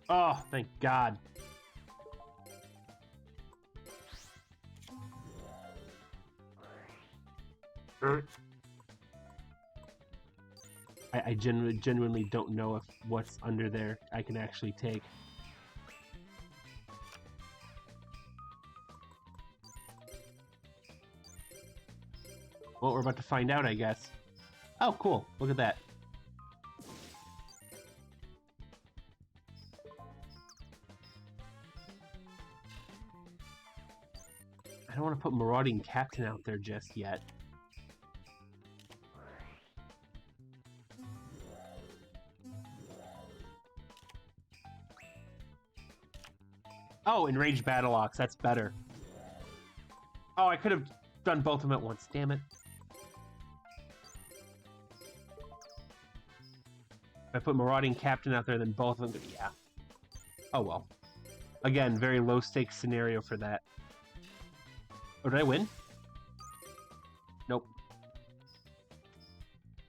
Oh, thank God. I genuinely don't know if what's under there I can actually take. Well, we're about to find out, I guess. Oh, cool. Look at that. I don't want to put Marauding Captain out there just yet. Oh, Enraged Battle Ox. That's better. Oh, I could have done both of them at once. Damn it. If I put Marauding Captain out there, then both of them... Yeah. Oh, well. Again, very low-stakes scenario for that. Oh, did I win? Nope.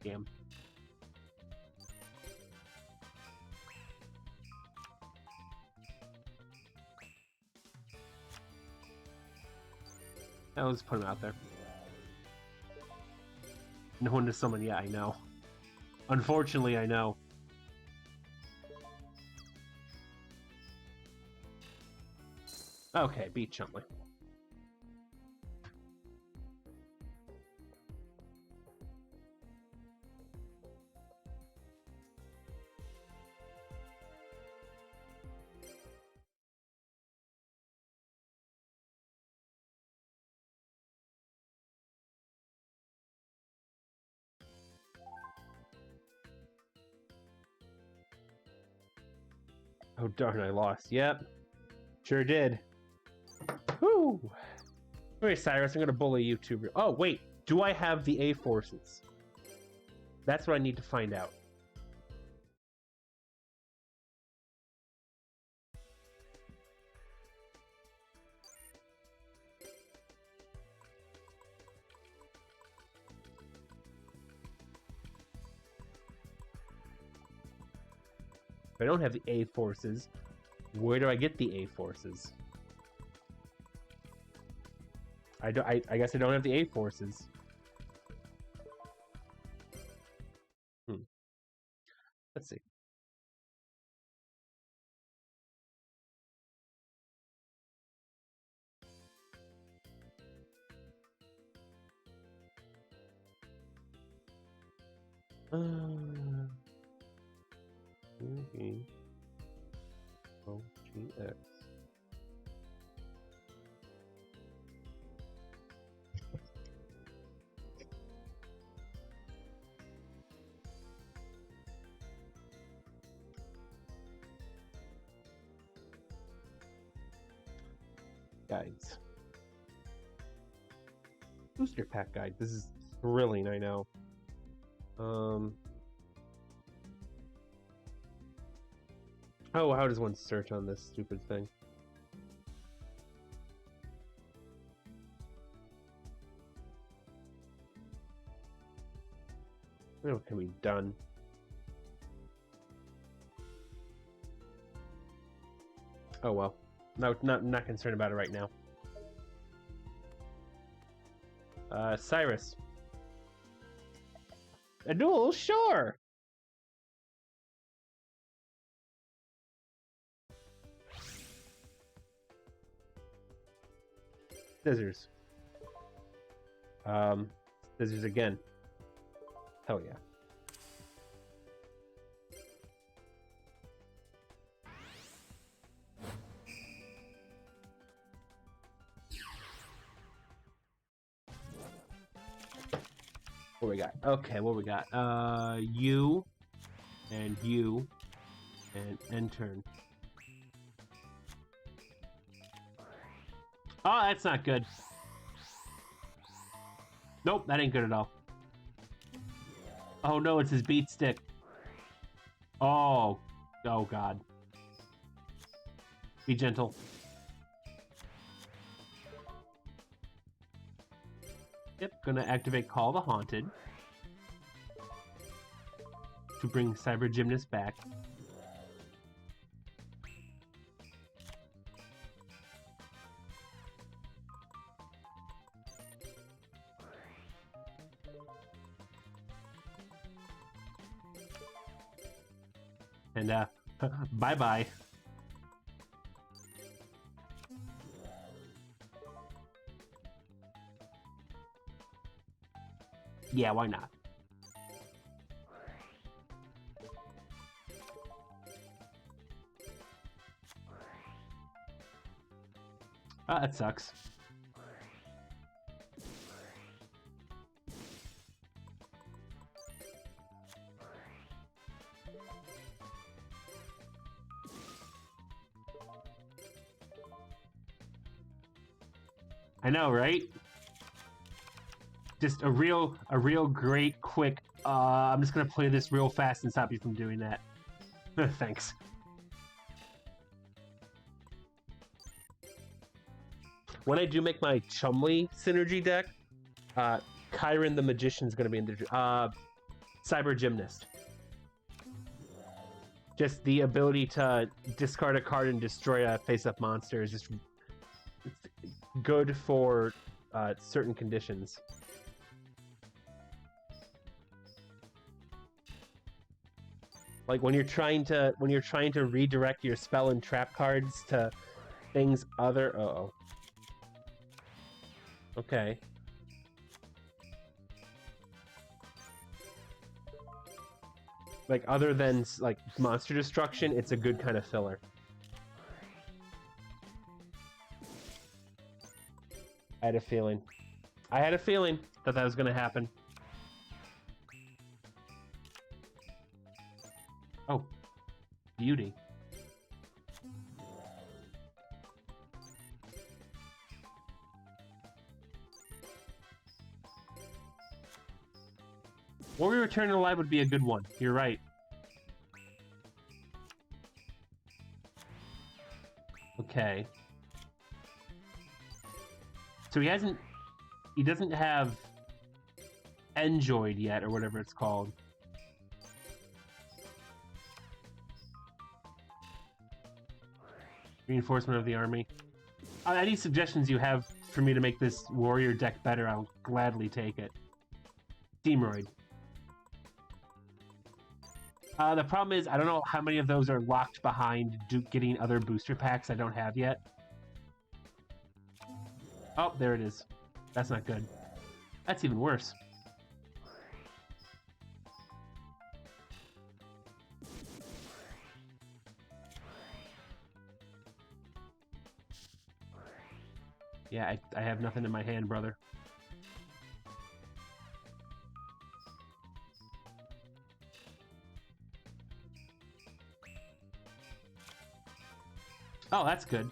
Damn. I'll just put him out there. No one to summon. Yeah, I know. Unfortunately, I know. Okay, beat Chumley. Oh darn, I lost. Yep. Sure did. Whoo! Alright, Cyrus, I'm gonna bully you too. Oh, wait. Do I have the A forces? That's what I need to find out. If I don't have the A forces, where do I get the A forces? I guess I don't have the A forces. Let's see. OGX. Guides. Booster pack guide. This is thrilling, I know. Oh, how does one search on this stupid thing? What can be done? Oh well. No, not concerned about it right now. Cyrus. A duel? Sure! Scissors. Scissors again. Hell yeah. What we got? Okay, what we got? You and end turn. Oh, that's not good. Nope, that ain't good at all. Oh no, it's his beat stick. Oh god. Be gentle. Yep, gonna activate Call the Haunted to bring Cyber Gymnast back. And bye-bye. Yeah, why not? That sucks. I know, right? Just a real great quick, I'm just gonna play this real fast and stop you from doing that. Thanks. When I do make my Chumley synergy deck, Chiron the Magician's gonna be in the Cyber Gymnast. Just the ability to discard a card and destroy a face-up monster is just good for certain conditions. Like when you're trying to redirect your spell and trap cards to things other. Uh-oh. Okay. Like other than like monster destruction, it's a good kind of filler. I had a feeling. I had a feeling that was going to happen. Oh, beauty. Warrior Return Alive would be a good one. You're right. Okay. So he doesn't have Enjoyed yet, or whatever it's called. Reinforcement of the army. Any suggestions you have for me to make this warrior deck better, I'll gladly take it. Steamroid. The problem is, I don't know how many of those are locked behind getting other booster packs I don't have yet. Oh, there it is. That's not good. That's even worse. Yeah, I have nothing in my hand, brother. Oh, that's good.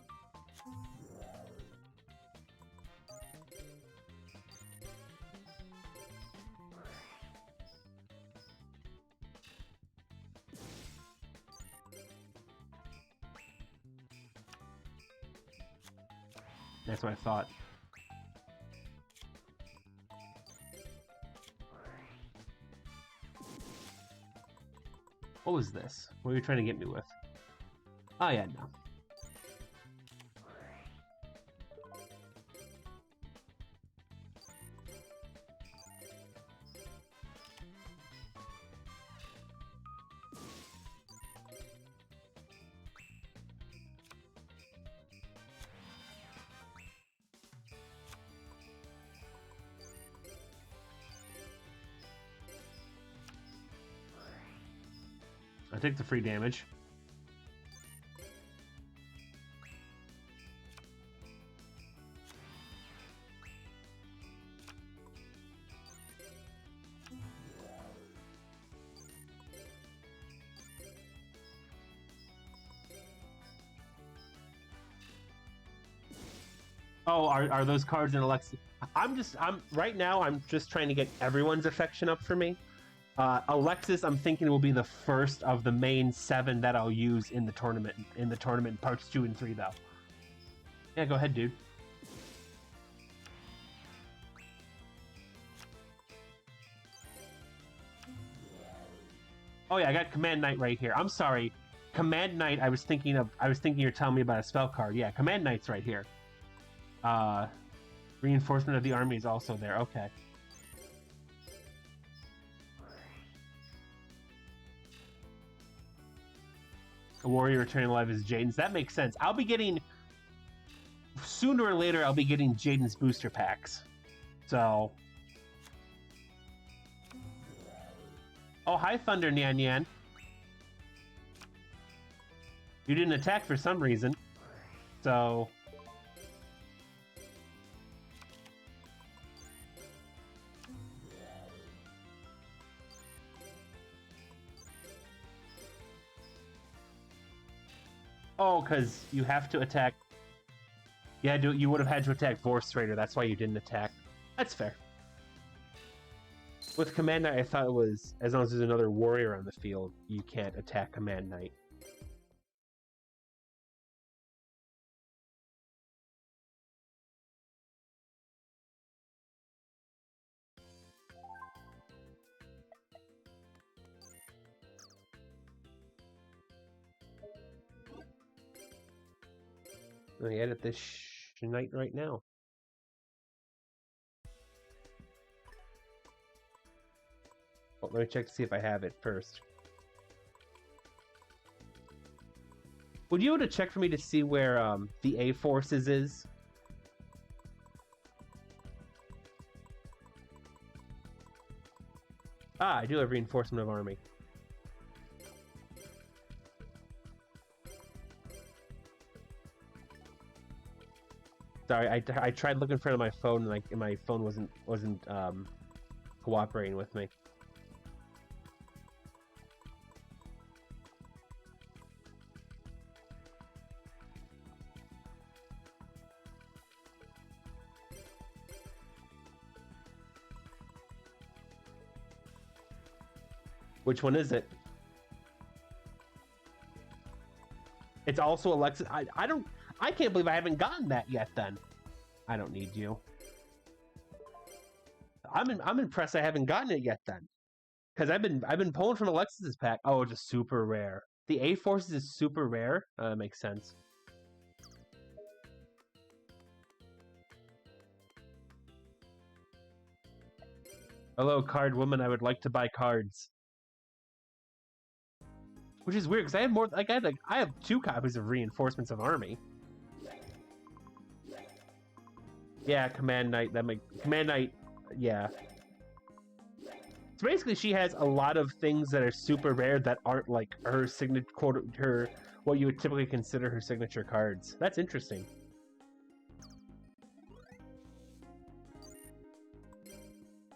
That's what I thought. What was this? What were you trying to get me with? Oh yeah, no. I take the free damage. Oh, are those cards in Alexis? Right now, I'm just trying to get everyone's affection up for me. Alexis, I'm thinking will be the first of the main 7 that I'll use in the tournament. In the tournament, parts 2 and 3, though. Yeah, go ahead, dude. Oh yeah, I got Command Knight right here. I'm sorry, Command Knight. I was thinking you're telling me about a spell card. Yeah, Command Knight's right here. Reinforcement of the army is also there. Okay. A warrior returning alive is Jaden's. That makes sense. I'll be getting sooner or later. I'll be getting Jaden's booster packs. So. Oh, hi, Thunder Nyan Nyan. You didn't attack for some reason. So. Oh, because you have to attack. Yeah, you would have had to attack Vorse Raider. That's why you didn't attack. That's fair. With Command Knight, I thought it was as long as there's another warrior on the field, you can't attack Command Knight. Let me edit this knight right now. Well, let me check to see if I have it first. Would you be able to check for me to see where the A forces is? Ah, I do have reinforcement of army. Sorry, I tried looking for it on my phone, and my phone wasn't cooperating with me. Which one is it? It's also Alexis. I can't believe I haven't gotten that yet. Then I don't need you. I'm impressed I haven't gotten it yet. Then because I've been pulling from Alexis's pack. Oh, just super rare. The A Forces is super rare. That makes sense. Hello, card woman. I would like to buy cards. Which is weird because I had more. Like I have 2 copies of Reinforcements of Army. Yeah, Command Knight. Command Knight. Yeah. So basically, she has a lot of things that are super rare that aren't like her signature, her what you would typically consider her signature cards. That's interesting.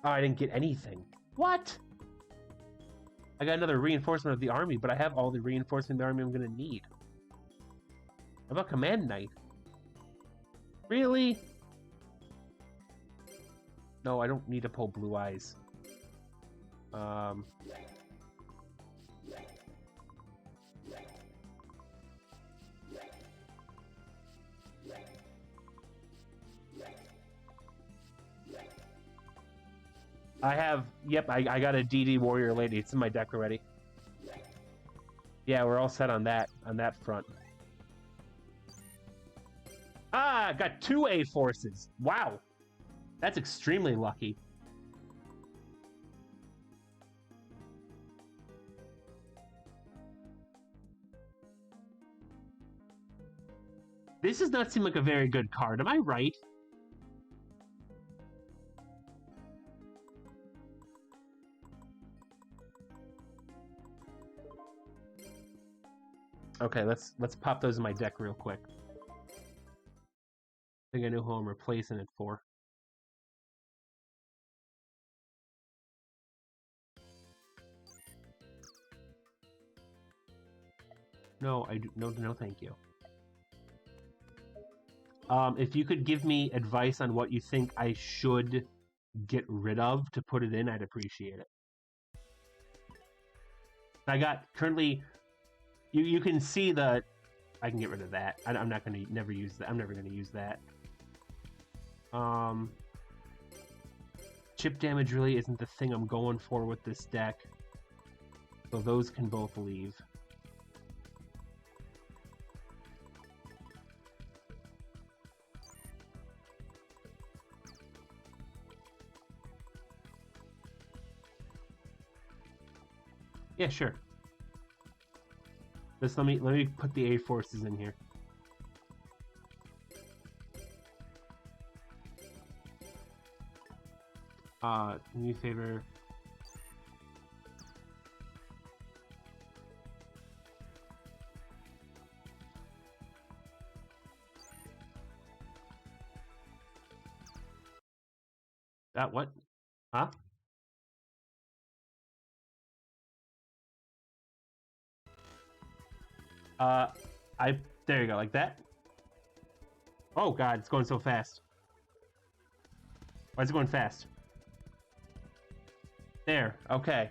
Oh, I didn't get anything. What? I got another reinforcement of the army, but I have all the reinforcement of the army I'm gonna need. How about Command Knight? Really? No, I don't need to pull Blue Eyes. I have, yep, I got a DD Warrior Lady. It's in my deck already. Yeah, we're all set on that front. Ah, got 2 A Forces. Wow. That's extremely lucky. This does not seem like a very good card. Am I right? Okay, let's pop those in my deck real quick. I think I know who I'm replacing it for. No, no, thank you. If you could give me advice on what you think I should get rid of to put it in, I'd appreciate it. I got currently. You can see the. I can get rid of that. I'm not gonna never use that. I'm never gonna use that. Chip damage really isn't the thing I'm going for with this deck. So those can both leave. Yeah, sure. Just let me put the A Forces in here. New favor. That what? Huh? There you go, like that. Oh god, it's going so fast. Why is it going fast? There, okay.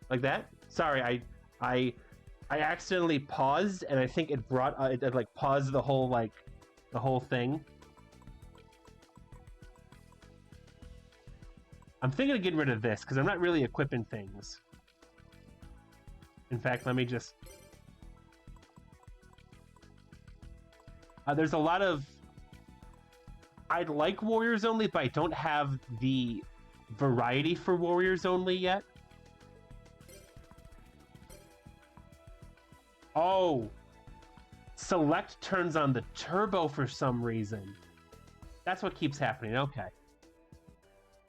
Like that? Sorry, I accidentally paused, and I think it brought it like paused the whole thing. I'm thinking of getting rid of this because I'm not really equipping things. In fact, let me just. There's a lot of. I'd like Warriors Only, but I don't have the variety for Warriors Only yet. Oh, select turns on the turbo for some reason. That's what keeps happening. Okay.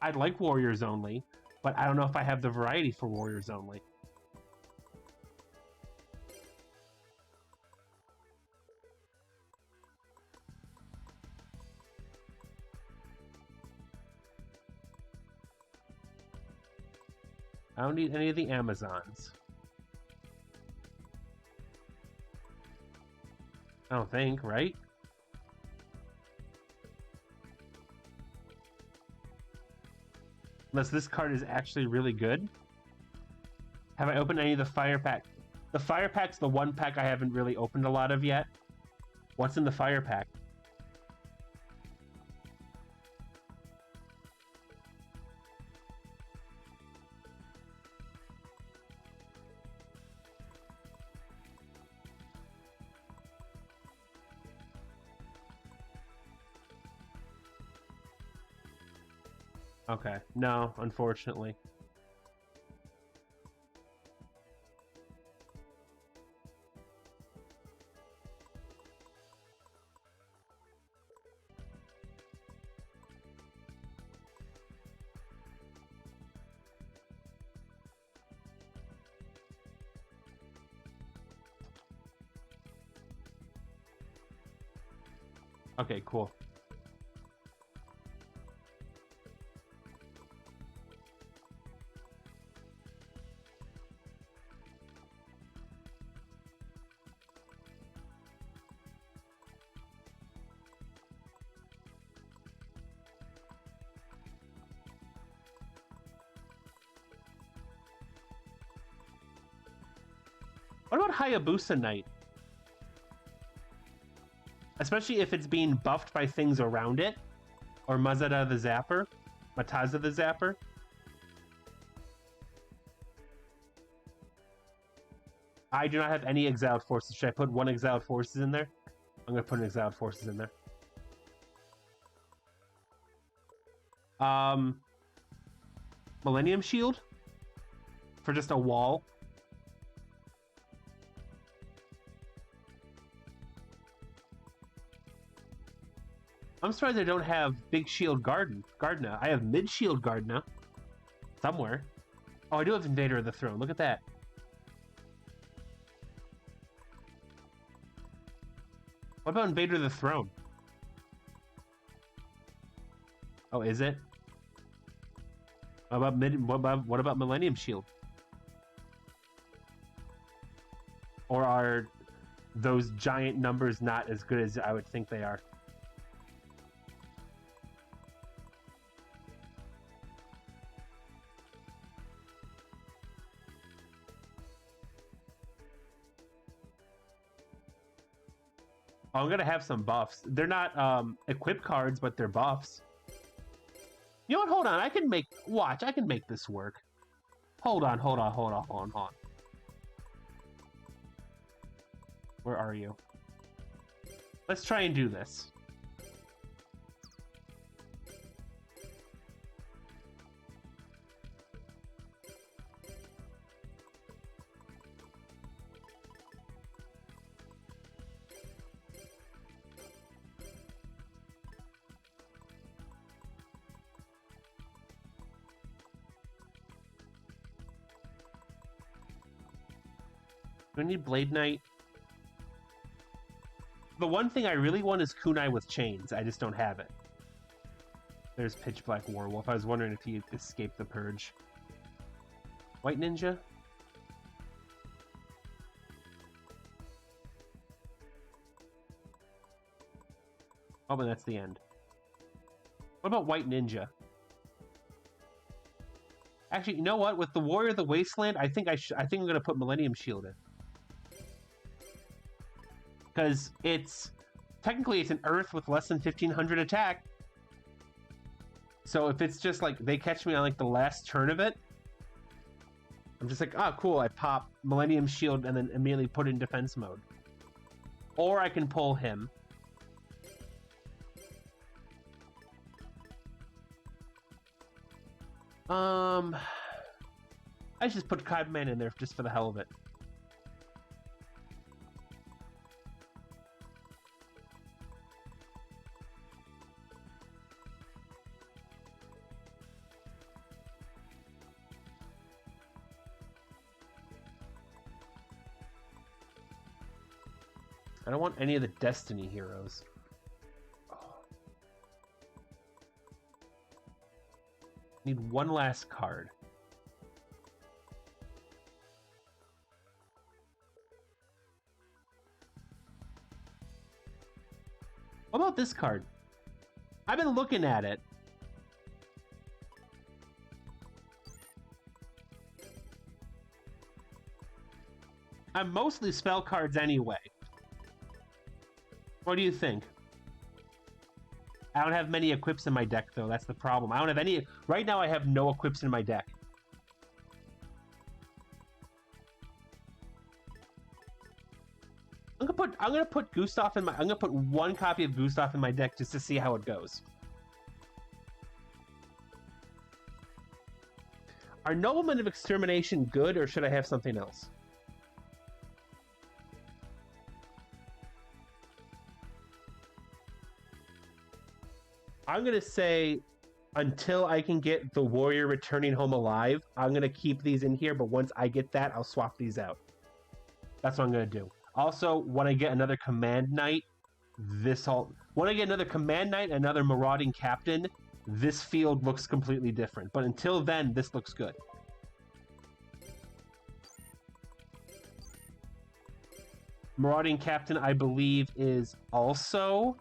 I'd like Warriors Only, but I don't know if I have the variety for Warriors Only. I don't need any of the Amazons. I don't think, right? Unless this card is actually really good. Have I opened any of the fire pack? The fire pack's the one pack I haven't really opened a lot of yet. What's in the fire pack? Okay, no, unfortunately. Okay, cool. What about Hayabusa Knight? Especially if it's being buffed by things around it. Or Mazada the Zapper. Mataza the Zapper. I do not have any Exiled Forces. Should I put one Exiled Forces in there? I'm going to put an Exiled Forces in there. Millennium Shield? For just a wall? I'm surprised I don't have Big Shield Gardna. I have Mid Shield Gardna. Somewhere. Oh, I do have Invader of the Throne. Look at that. What about Invader of the Throne? Oh, is it? What about Millennium Shield? Or are those giant numbers not as good as I would think they are? Oh, I'm gonna have some buffs. They're not equip cards, but they're buffs. You know what? Hold on. I can make... Watch. I can make this work. Hold on. Where are you? Let's try and do this. Do I need Blade Knight? The one thing I really want is Kunai with chains. I just don't have it. There's Pitch Black Warwolf. I was wondering if he escaped the purge. White Ninja? Oh, but that's the end. What about White Ninja? Actually, you know what? With the Warrior of the Wasteland, I think I'm gonna put Millennium Shield in. Because technically it's an Earth with less than 1500 attack. So if it's just like they catch me on like the last turn of it, I'm just like, oh cool, I pop Millennium Shield and then immediately put it in defense mode. Or I can pull him. I just put Kaiban in there just for the hell of it. I don't want any of the Destiny heroes. Oh. Need one last card. What about this card? I've been looking at it. I'm mostly spell cards anyway. What do you think? I don't have many equips in my deck, though. That's the problem. I don't have any... Right now, I have no equips in my deck. I'm gonna put Gustav in my... I'm gonna put one copy of Gustav in my deck just to see how it goes. Are Noblemen of Extermination good, or should I have something else? I'm gonna say until I can get the warrior returning home alive, I'm gonna keep these in here, but once I get that, I'll swap these out. That's what I'm gonna do. Also, when I get another command knight, when I get another command knight, another marauding captain, this field looks completely different. But until then, this looks good. Marauding captain, I believe, is also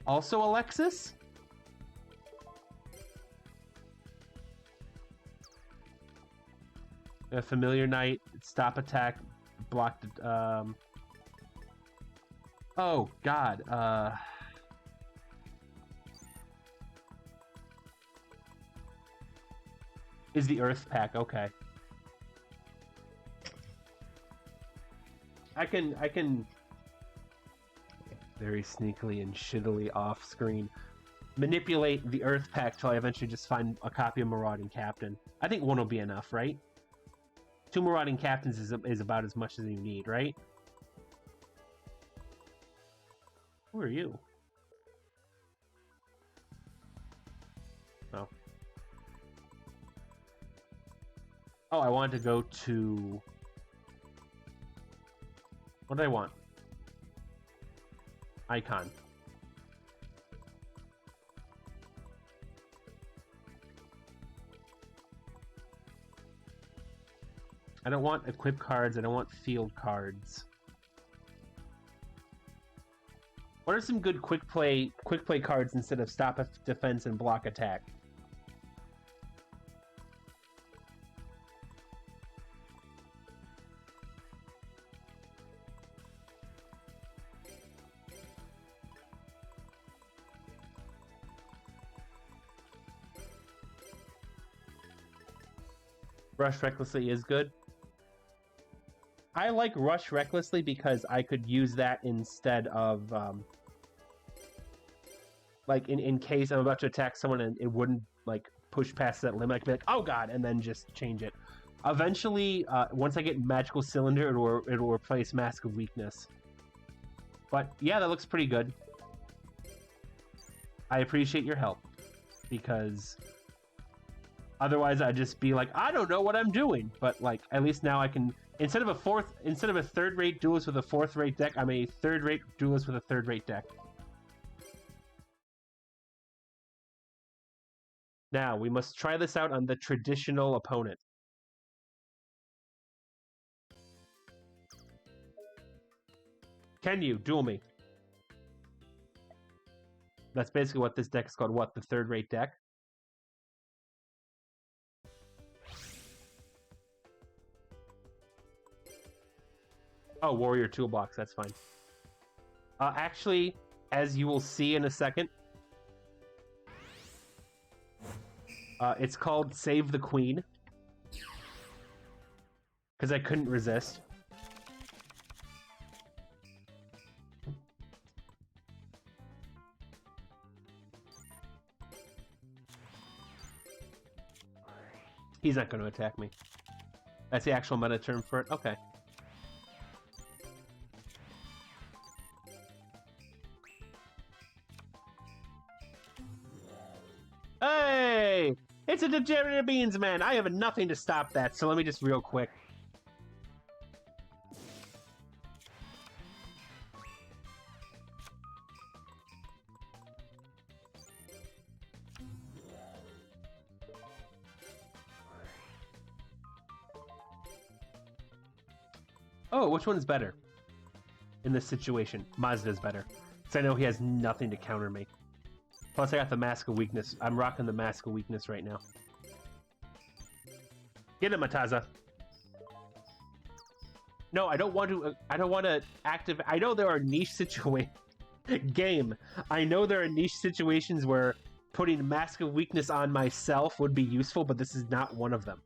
Alexis. A familiar knight, stop attack, blocked. Oh God. Is the Earth pack okay? I can very sneakily and shittily off screen manipulate the Earth pack till I eventually just find a copy of Marauding Captain. I think one will be enough, right? 2 Marauding Captains is about as much as you need, right? Who are you? Oh. Oh, I wanted to go to... What did I want? Icon. I don't want equip cards, I don't want field cards. What are some good quick play cards instead of stop defense and block attack? Rush Recklessly is good. I like Rush Recklessly because I could use that instead of, like, in case I'm about to attack someone and it wouldn't, like, push past that limit, I could be like, oh god, and then just change it. Eventually, once I get Magical Cylinder, it'll replace Mask of Weakness. But, yeah, that looks pretty good. I appreciate your help, because... Otherwise, I'd just be like, I don't know what I'm doing. But like, at least now I can. Instead of a third-rate duelist with a fourth-rate deck, I'm a third-rate duelist with a third-rate deck. Now we must try this out on the traditional opponent. Can you duel me? That's basically what this deck is called. What, the third-rate deck? Oh, Warrior Toolbox, that's fine. Actually, as you will see in a second, it's called Save the Queen. Because I couldn't resist. He's not going to attack me. That's the actual meta term for it? Okay. Hey! It's a degenerate beans, man! I have nothing to stop that, so let me just real quick. Oh, which one's better? In this situation, Mazda's better. Because I know he has nothing to counter me. Plus, I got the Mask of Weakness. I'm rocking the Mask of Weakness right now. Get it, Mataza. No, I don't want to. I don't want to activate. I know there are niche situations. Game. I know there are niche situations where putting Mask of Weakness on myself would be useful, but this is not one of them.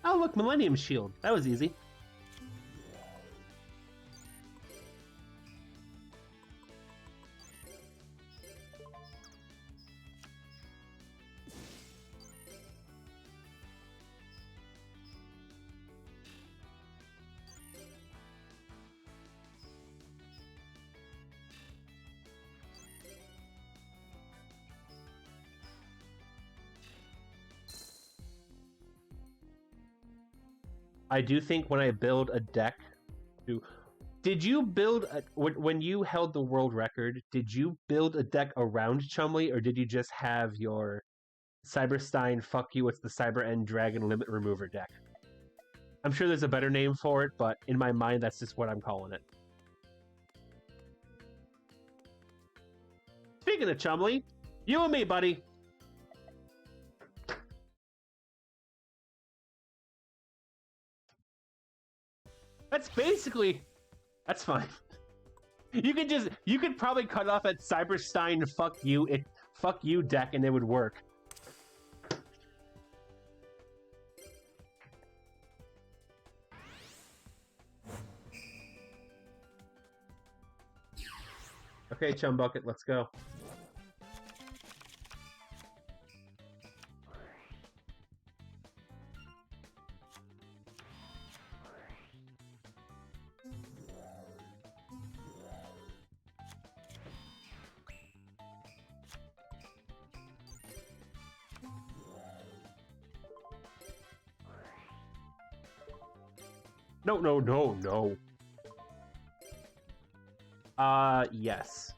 Oh, look, Millennium Shield. That was easy. I do think when I build a deck to... Did you build... when you held the world record, did you build a deck around Chumley, or did you just have your Cyberstein, fuck you, it's the Cyber End Dragon Limit Remover deck? I'm sure there's a better name for it, but in my mind, that's just what I'm calling it. Speaking of Chumley, you and me, buddy. That's basically... That's fine. You could probably cut off at Cyberstein fuck you deck and it would work. Okay, Chum Bucket, let's go. No. Yes.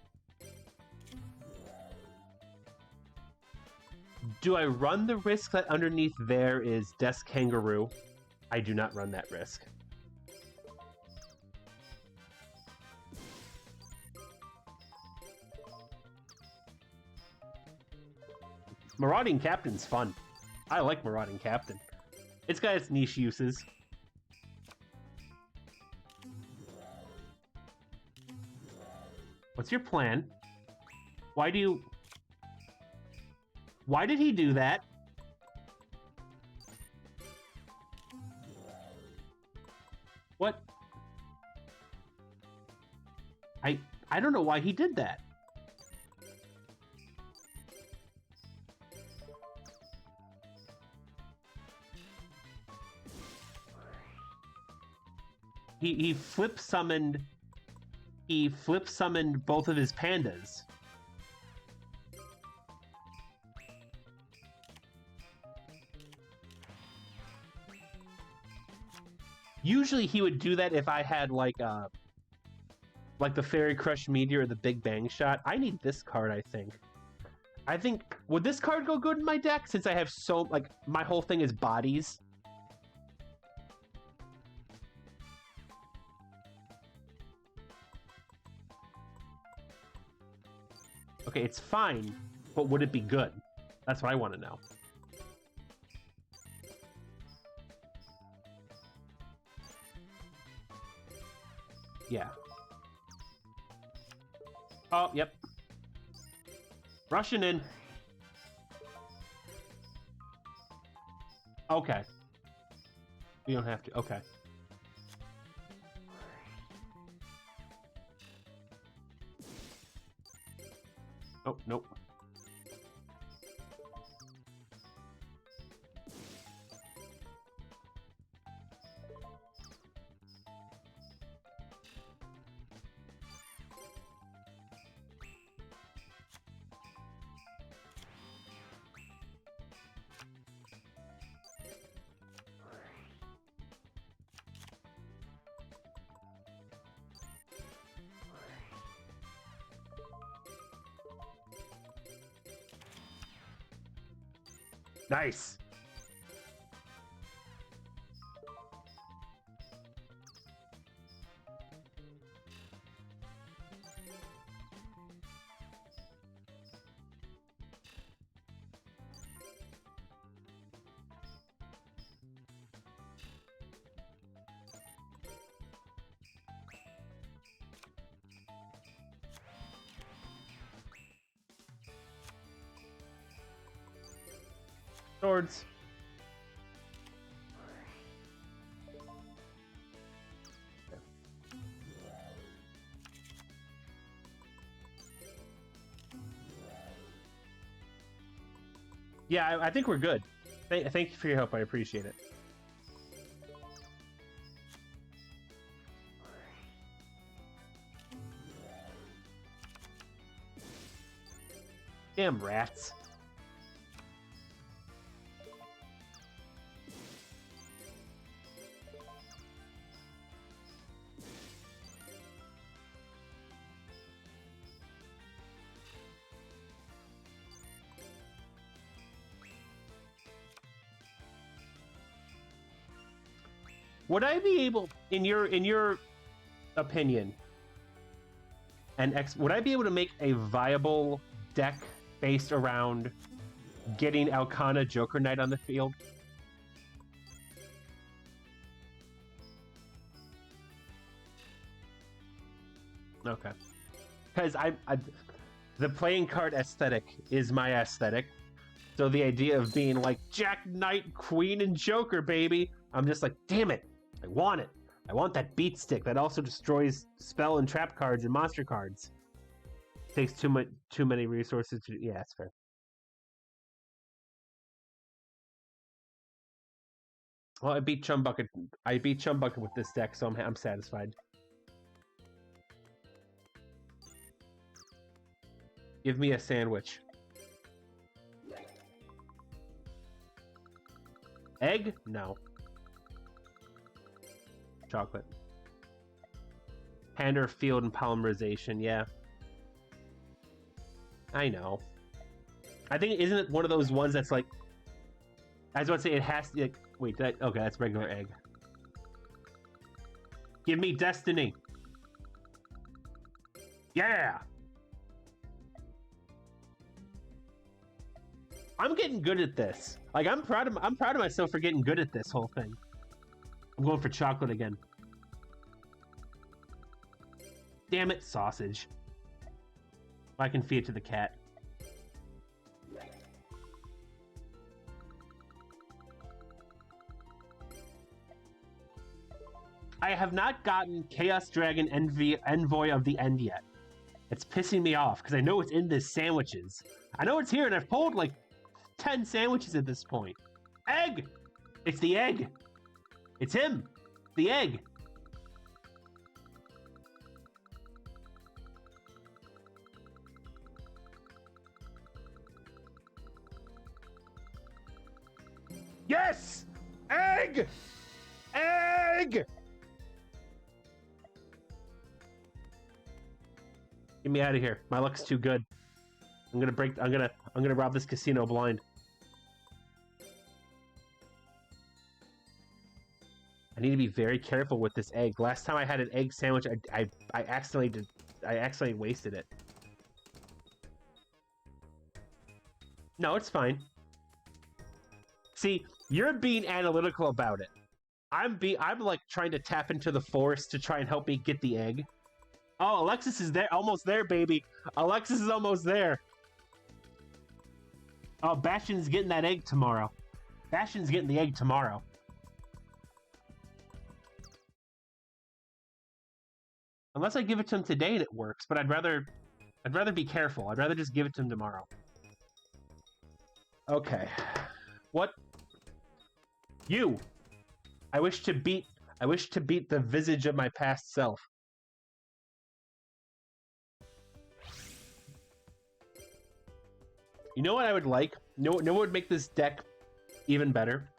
Do I run the risk that underneath there is Desk Kangaroo? I do not run that risk. Marauding Captain's fun. I like Marauding Captain. It's got its niche uses. What's your plan? Why did he do that? What? I don't know why he did that. He flip summoned both of his pandas. Usually he would do that if I had like the Fairy Crush Meteor or the Big Bang Shot. I need this card, I think. Would this card go good in my deck since I have my whole thing is bodies? Okay, it's fine, but would it be good? That's what I want to know. Yeah. Oh, yep. Rushing in. Okay. You don't have to. Okay. Oh, nope. Nice. Swords. Yeah, I think we're good. Thank you for your help. I appreciate it. Damn rats. Would I be able, in your opinion, would I be able to make a viable deck based around getting Alcana Joker Knight on the field? Okay. Because the playing card aesthetic is my aesthetic. So the idea of being like Jack, Knight, Queen, and Joker, baby, I'm just like, damn it. I want it. I want that beat stick that also destroys spell and trap cards and monster cards. Takes too many resources to... Yeah, that's fair. Well, I beat Chumbucket. I beat Chumbucket with this deck, so I'm satisfied. Give me a sandwich. Egg? No. Chocolate. Pander, field, and polymerization, yeah. I know. I think, isn't it one of those ones that's like... I was about to say, it has to... Like, wait, okay, that's regular egg. Give me destiny. Yeah! I'm getting good at this. Like, I'm proud of myself for getting good at this whole thing. I'm going for chocolate again. Damn it, sausage. I can feed it to the cat. I have not gotten Chaos Dragon Envoy of the End yet. It's pissing me off because I know it's in this sandwiches. I know it's here and I've pulled like 10 sandwiches at this point. Egg! It's the egg! It's him! The egg! Yes! Egg! Egg! Get me out of here. My luck's too good. I'm gonna rob this casino blind. I need to be very careful with this egg. Last time I had an egg sandwich, I accidentally wasted it. No, it's fine. See, you're being analytical about it. I'm like trying to tap into the force to try and help me get the egg. Oh, Alexis is there, almost there, baby. Alexis is almost there. Oh, Bastion's getting that egg tomorrow. Bastion's getting the egg tomorrow. Unless I give it to him today and it works, but I'd rather be careful. I'd rather just give it to him tomorrow. Okay. What? You! I wish to beat the visage of my past self. You know what I would like? Know what would make this deck even better?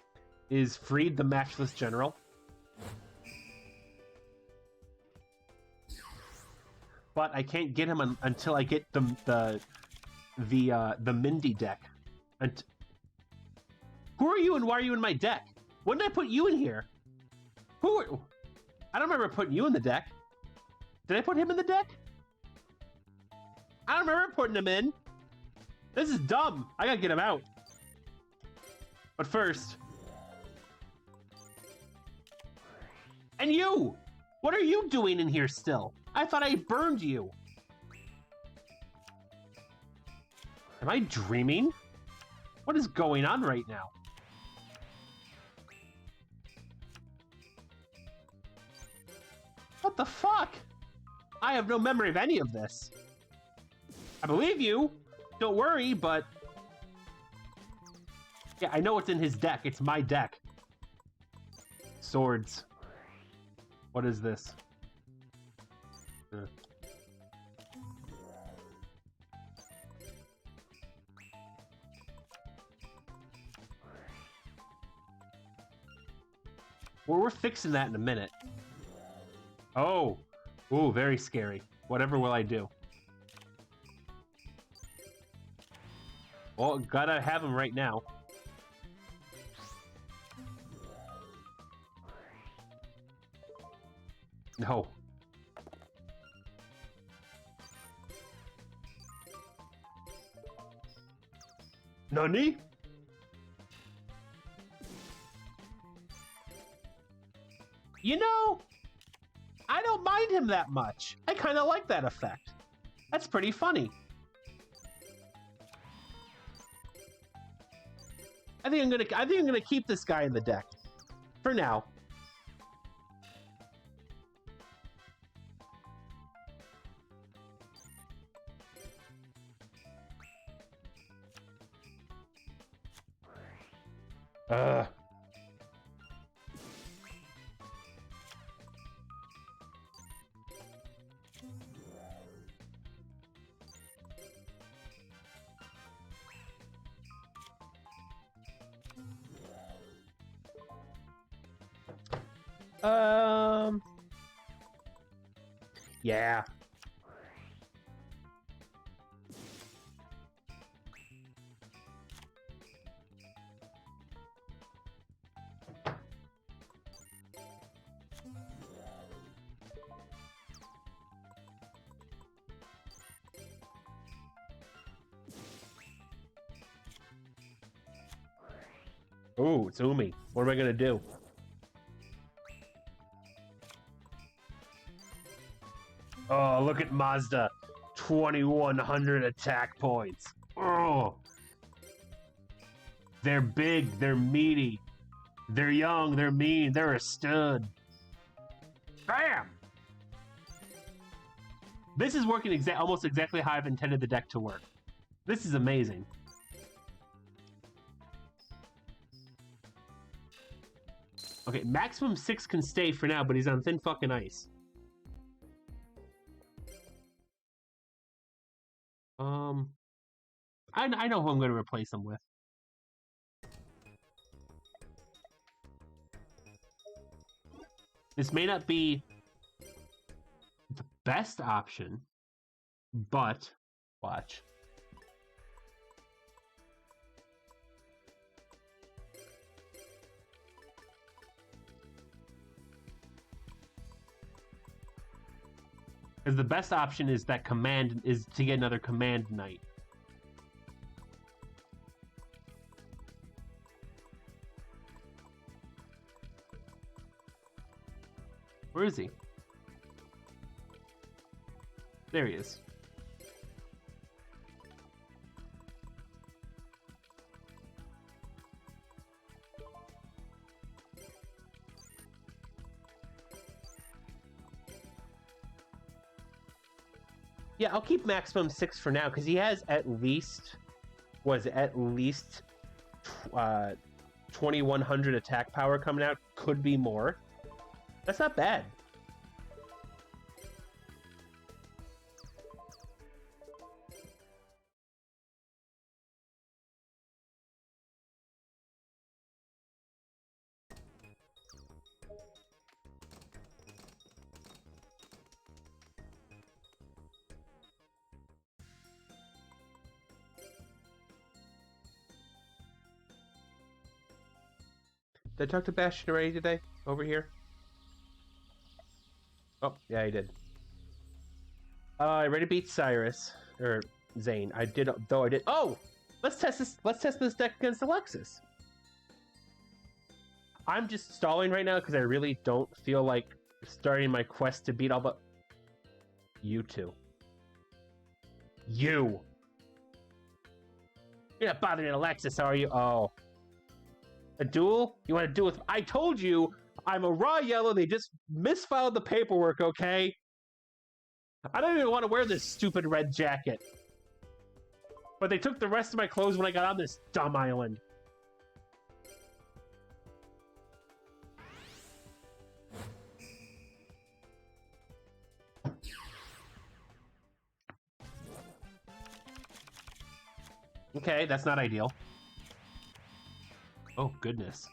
Is Freed the Matchless General. But I can't get him until I get the Mindy deck. Who are you and why are you in my deck? When did I put you in here? I don't remember putting you in the deck. Did I put him in the deck? I don't remember putting him in. This is dumb. I gotta get him out. But first... And you! What are you doing in here still? I thought I burned you. Am I dreaming? What is going on right now? What the fuck? I have no memory of any of this. I believe you. Don't worry, but... Yeah, I know what's in his deck. It's my deck. Swords. What is this? Well, we're fixing that in a minute. Oh. Ooh, very scary. Whatever will I do? Well, gotta have him right now. No. Nani? You know, I don't mind him that much. I kind of like that effect. That's pretty funny. I think I'm gonna keep this guy in the deck for now. Ugh. Yeah. Ooh, it's Umi. What am I gonna do? Oh, look at Mazda. 2,100 attack points. Oh. They're big, they're meaty. They're young, they're mean, they're a stud. Bam! This is working almost exactly how I've intended the deck to work. This is amazing. Okay, maximum 6 can stay for now, but he's on thin fucking ice. I know who I'm going to replace him with. This may not be the best option, but watch. Because the best option is that is to get another command knight. Where is he? There he is. Yeah, I'll keep maximum 6 for now, because he has at least 2,100 attack power coming out. Could be more. That's not bad. Did I talk to Bastion already today? Over here? Oh, yeah, I did. I ready to beat Cyrus. Or Zane. I did, though I did. Oh! Let's test this deck against Alexis. I'm just stalling right now because I really don't feel like starting my quest to beat all the... You two. You! You're not bothering Alexis, are you? Oh. A duel? You want to duel with... I told you, I'm a raw yellow. They just misfiled the paperwork, okay? I don't even want to wear this stupid red jacket. But they took the rest of my clothes when I got on this dumb island. Okay, that's not ideal. Oh, goodness.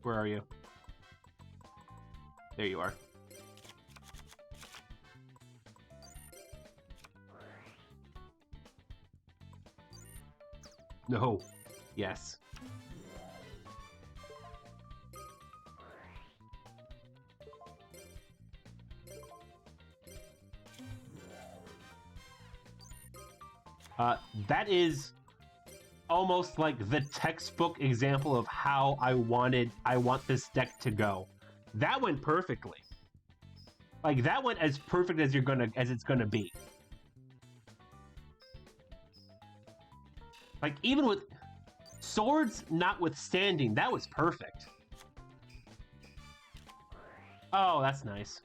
Where are you? There you are. No. Yes. That is almost like the textbook example of how I want this deck to go. That went perfectly. Like, that went as perfect as it's gonna be. Like, even with swords notwithstanding, that was perfect. Oh, that's nice.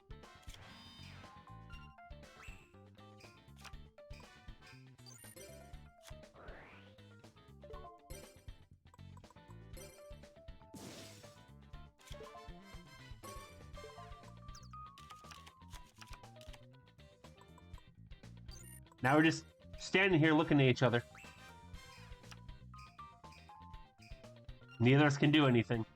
Now we're just standing here looking at each other. Neither of us can do anything.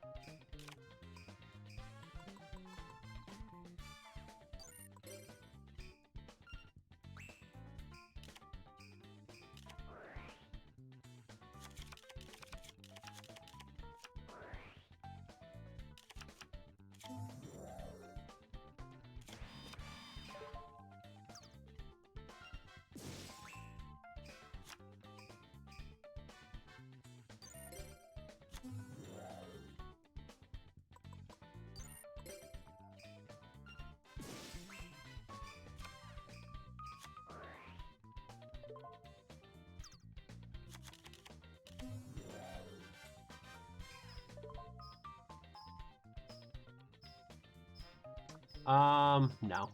No.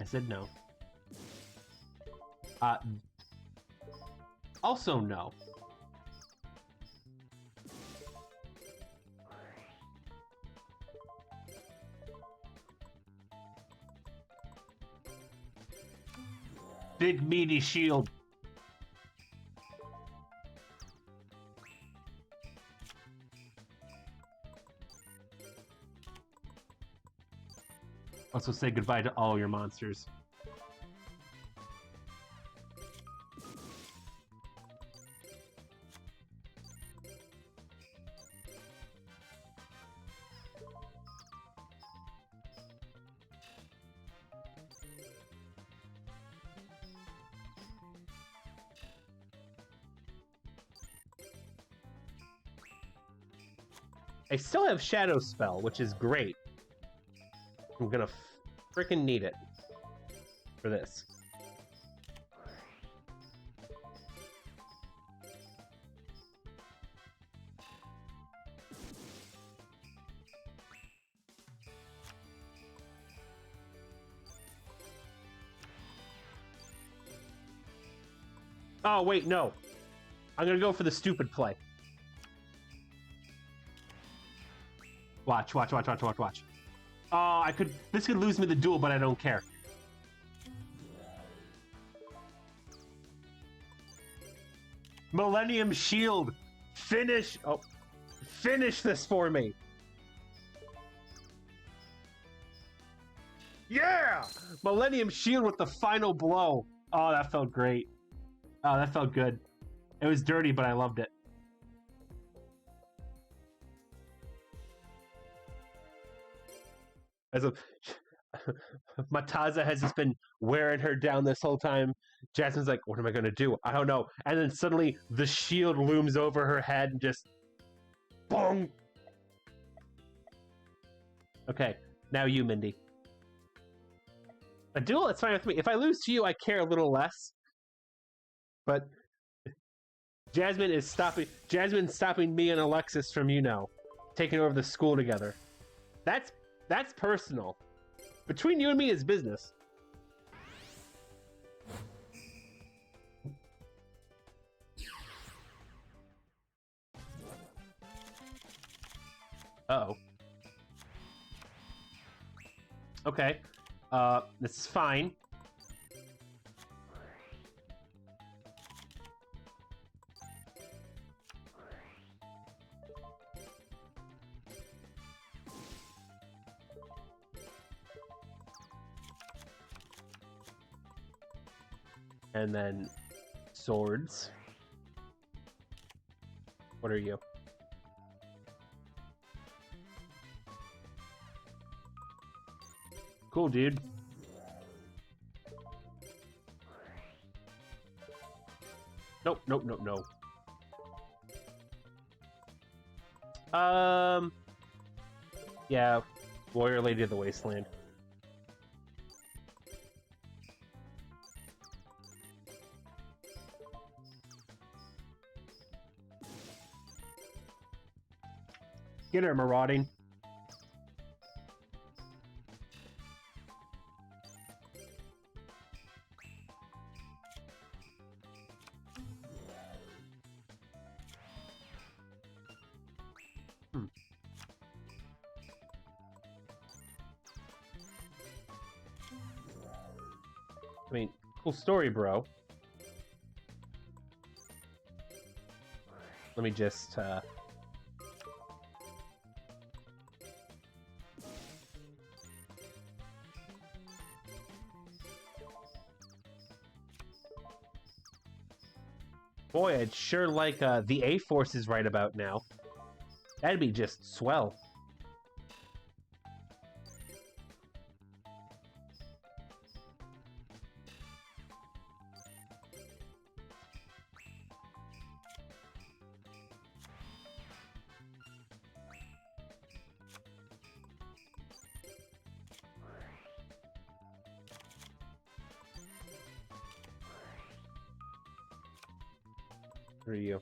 I said no. Also no. Big meaty shield. Also say goodbye to all your monsters. I still have Shadow Spell, which is great. I'm gonna freaking need it for this. Oh, wait, no. I'm gonna go for the stupid play. Watch, watch, watch, watch, watch, watch. Oh, this could lose me the duel, but I don't care. Millennium Shield! Finish this for me! Yeah! Millennium Shield with the final blow. Oh, that felt great. Oh, that felt good. It was dirty, but I loved it. Mataza has just been wearing her down this whole time. Jasmine's like, what am I gonna do? I don't know. And then suddenly the shield looms over her head and just boom. Okay, now you, Mindy. A duel, it's fine with me. If I lose to you, I care a little less. But Jasmine's stopping me and Alexis from, taking over the school together. That's personal. Between you and me is business. Uh-oh. Okay. This is fine. And then swords. What are you? Cool, dude. Nope, nope, nope, no. Yeah, Warrior Lady of the Wasteland. Get her, marauding. I mean, cool story, bro. Let me just, Boy, I'd sure like the A-Forces right about now. That'd be just swell. Who are you?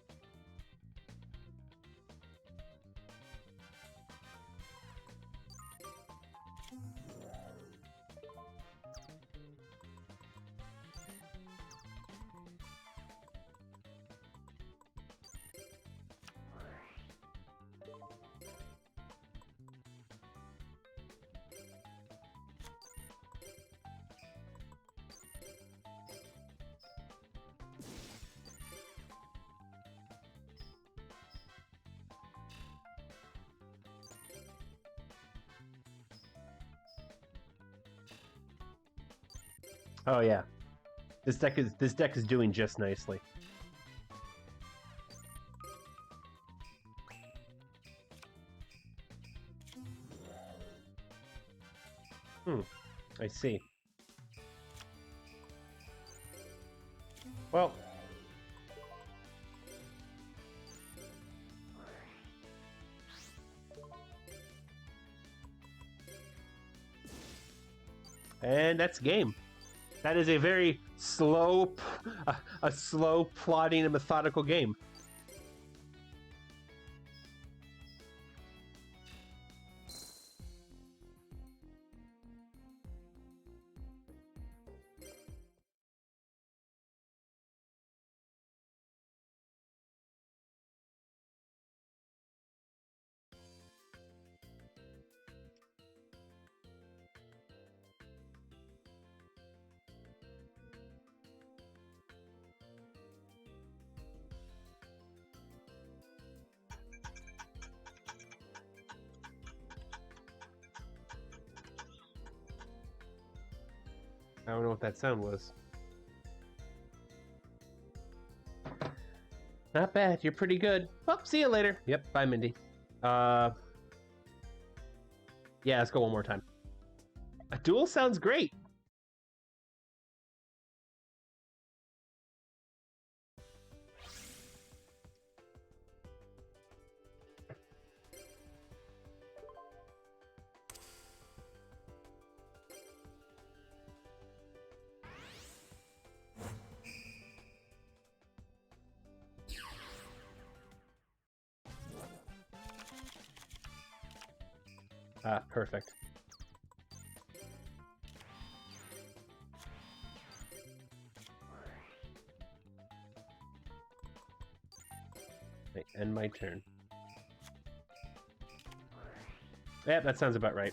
Oh yeah, this deck is doing just nicely. I see. Well, and that's game. That is a very slow, a slow plotting and methodical game. I don't know what that sound was. Not bad. You're pretty good. Well, see you later. Yep. Bye, Mindy. Yeah, let's go one more time. A duel sounds great. Ah, perfect. Okay, end my turn. Yeah, that sounds about right.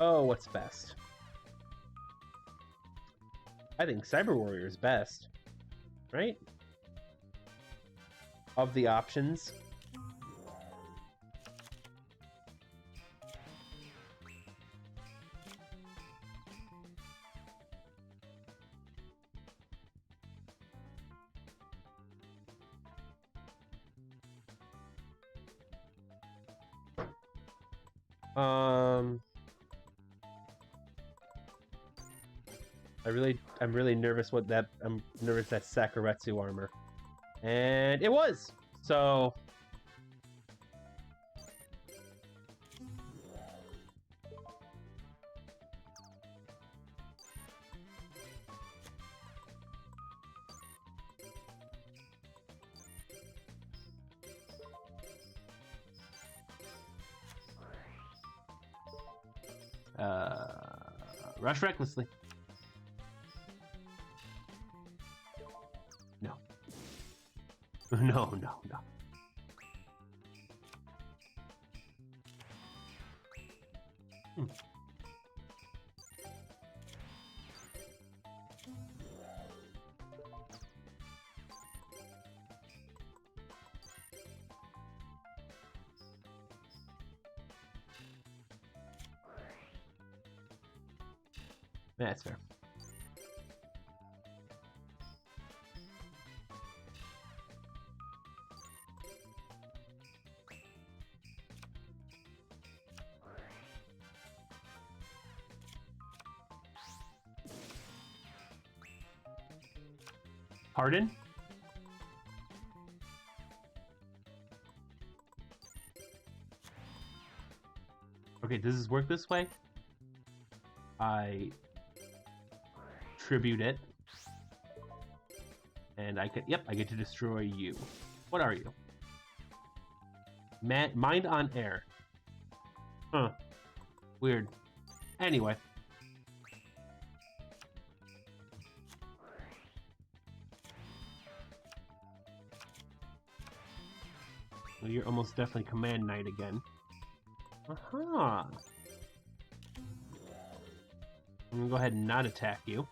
Oh, what's best? I think Cyber Warrior is best, right? Of the options. I'm really nervous what that. I'm nervous that Sakuretsu armor, and it was. So. Rush recklessly. No. No, no, no. That's fair. Pardon? Okay, does this work this way? I tribute it. And I could, yep, I get to destroy you. What are you? Mind on air. Huh. Weird. Anyway. Well, you're almost definitely Command Knight again. Aha. I'm gonna go ahead and not attack you.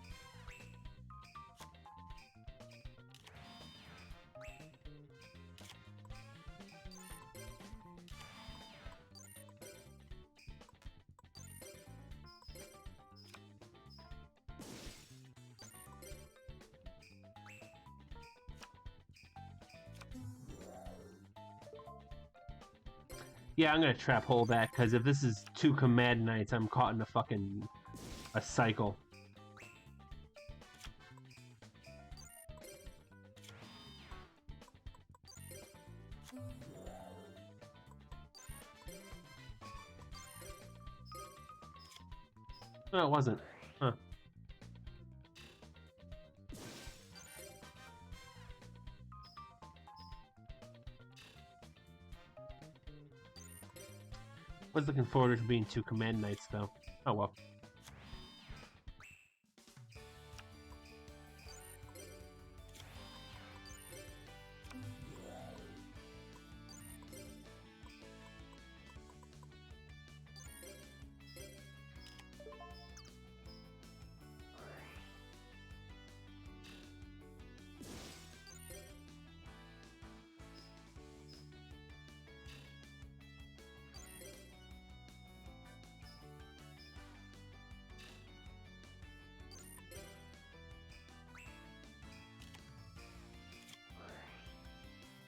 Yeah, I'm gonna trap hole that, because if this is 2 Command Knights, I'm caught in a cycle. No, it wasn't. Huh. Was looking forward to being 2 Command Knights, though. Oh well.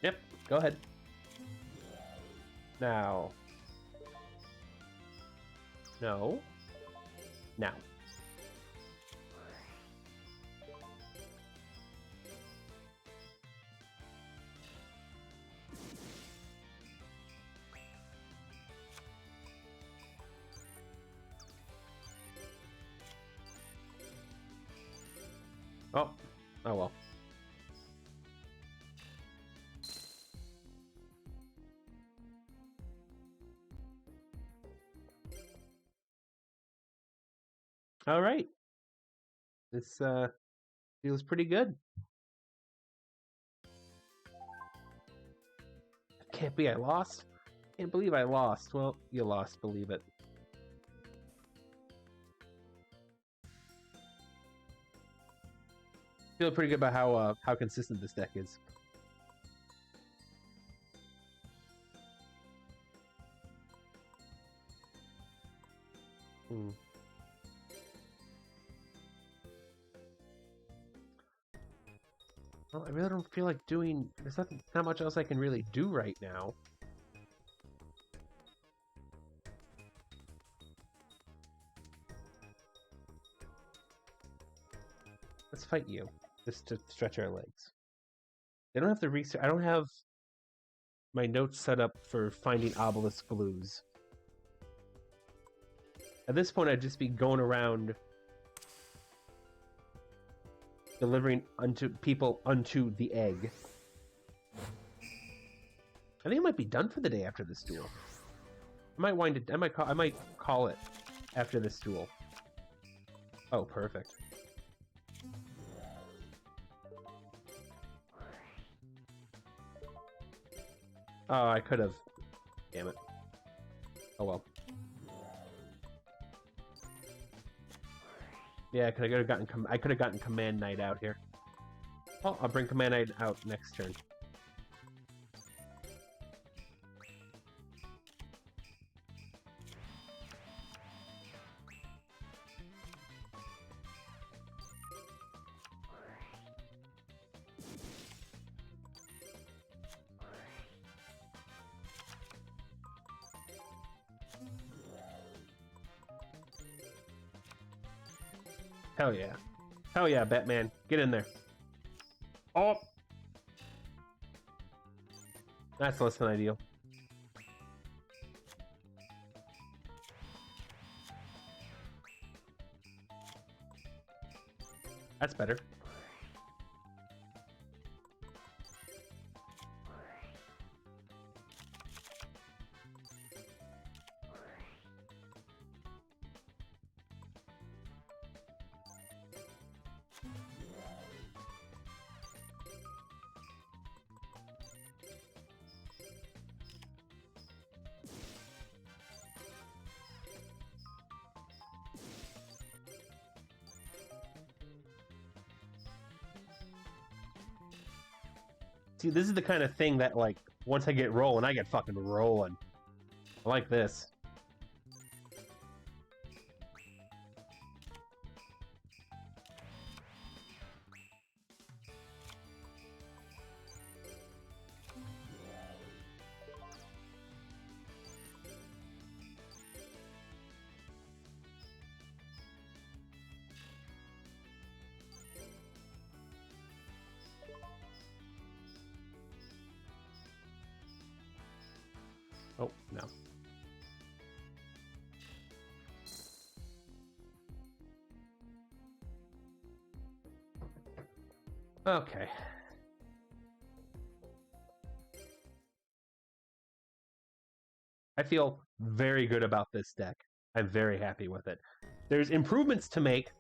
Yep, go ahead. Now. No. Now. Oh. Oh well. All right. This feels pretty good. Can't be I lost. Can't believe I lost. Well, you lost, believe it. Feel pretty good about how consistent this deck is. Hmm. Well, I really don't feel like doing... There's not much else I can really do right now. Let's fight you, just to stretch our legs. They don't have to research... I don't have my notes set up for finding obelisk glues. At this point, I'd just be going around delivering people unto the egg. I think it might be done for the day after this duel. I might wind it. I might call it after this duel. Oh, perfect. Oh, I could have. Damn it. Oh well. Yeah, I could have gotten Command Knight out here. Oh, I'll bring Command Knight out next turn. Hell yeah. Hell yeah, Batman. Get in there. Oh! That's less than ideal. That's better. See, this is the kind of thing that, like, once I get rolling, I get fucking rolling. I like this. Oh, no. Okay. I feel very good about this deck. I'm very happy with it. There's improvements to make.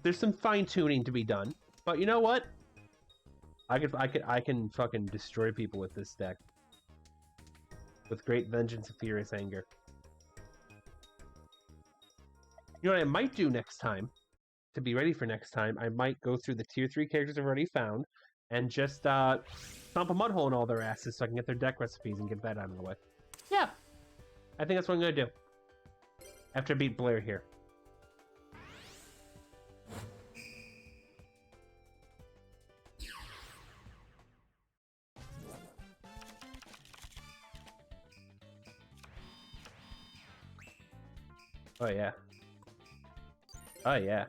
There's some fine-tuning to be done. But you know what? I can fucking destroy people with this deck. With great vengeance and furious anger. You know what I might do next time? To be ready for next time, I might go through the tier 3 characters I've already found and just thump a mud hole in all their asses so I can get their deck recipes and get that out of the way. Yeah, I think that's what I'm going to do. After I beat Blair here. Oh yeah. Oh yeah.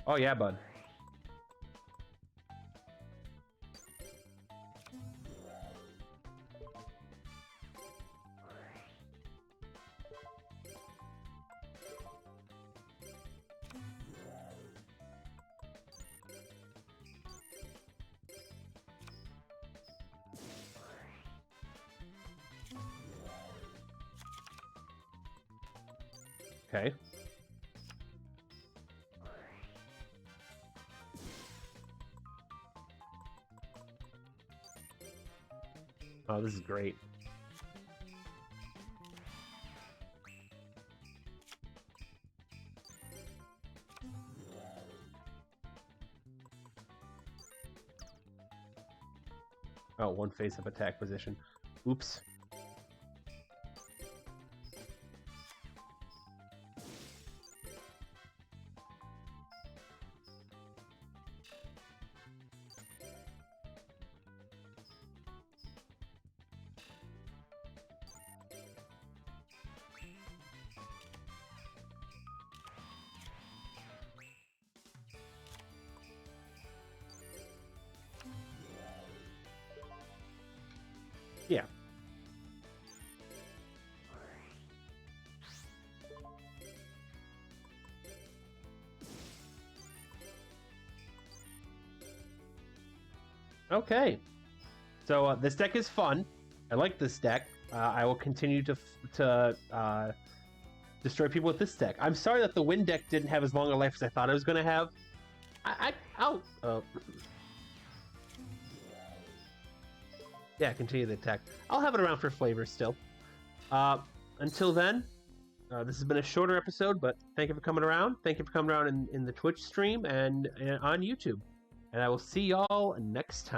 Oh yeah, bud. Okay. Oh, this is great. Oh, one face-up attack position. Oops. Yeah. Okay. So this deck is fun. I like this deck. I will continue to destroy people with this deck. I'm sorry that the wind deck didn't have as long a life as I thought it was going to have. I'll yeah, continue the attack. I'll have it around for flavor still. Until then, this has been a shorter episode, but thank you for coming around. Thank you for coming around in the Twitch stream and on YouTube. And I will see y'all next time.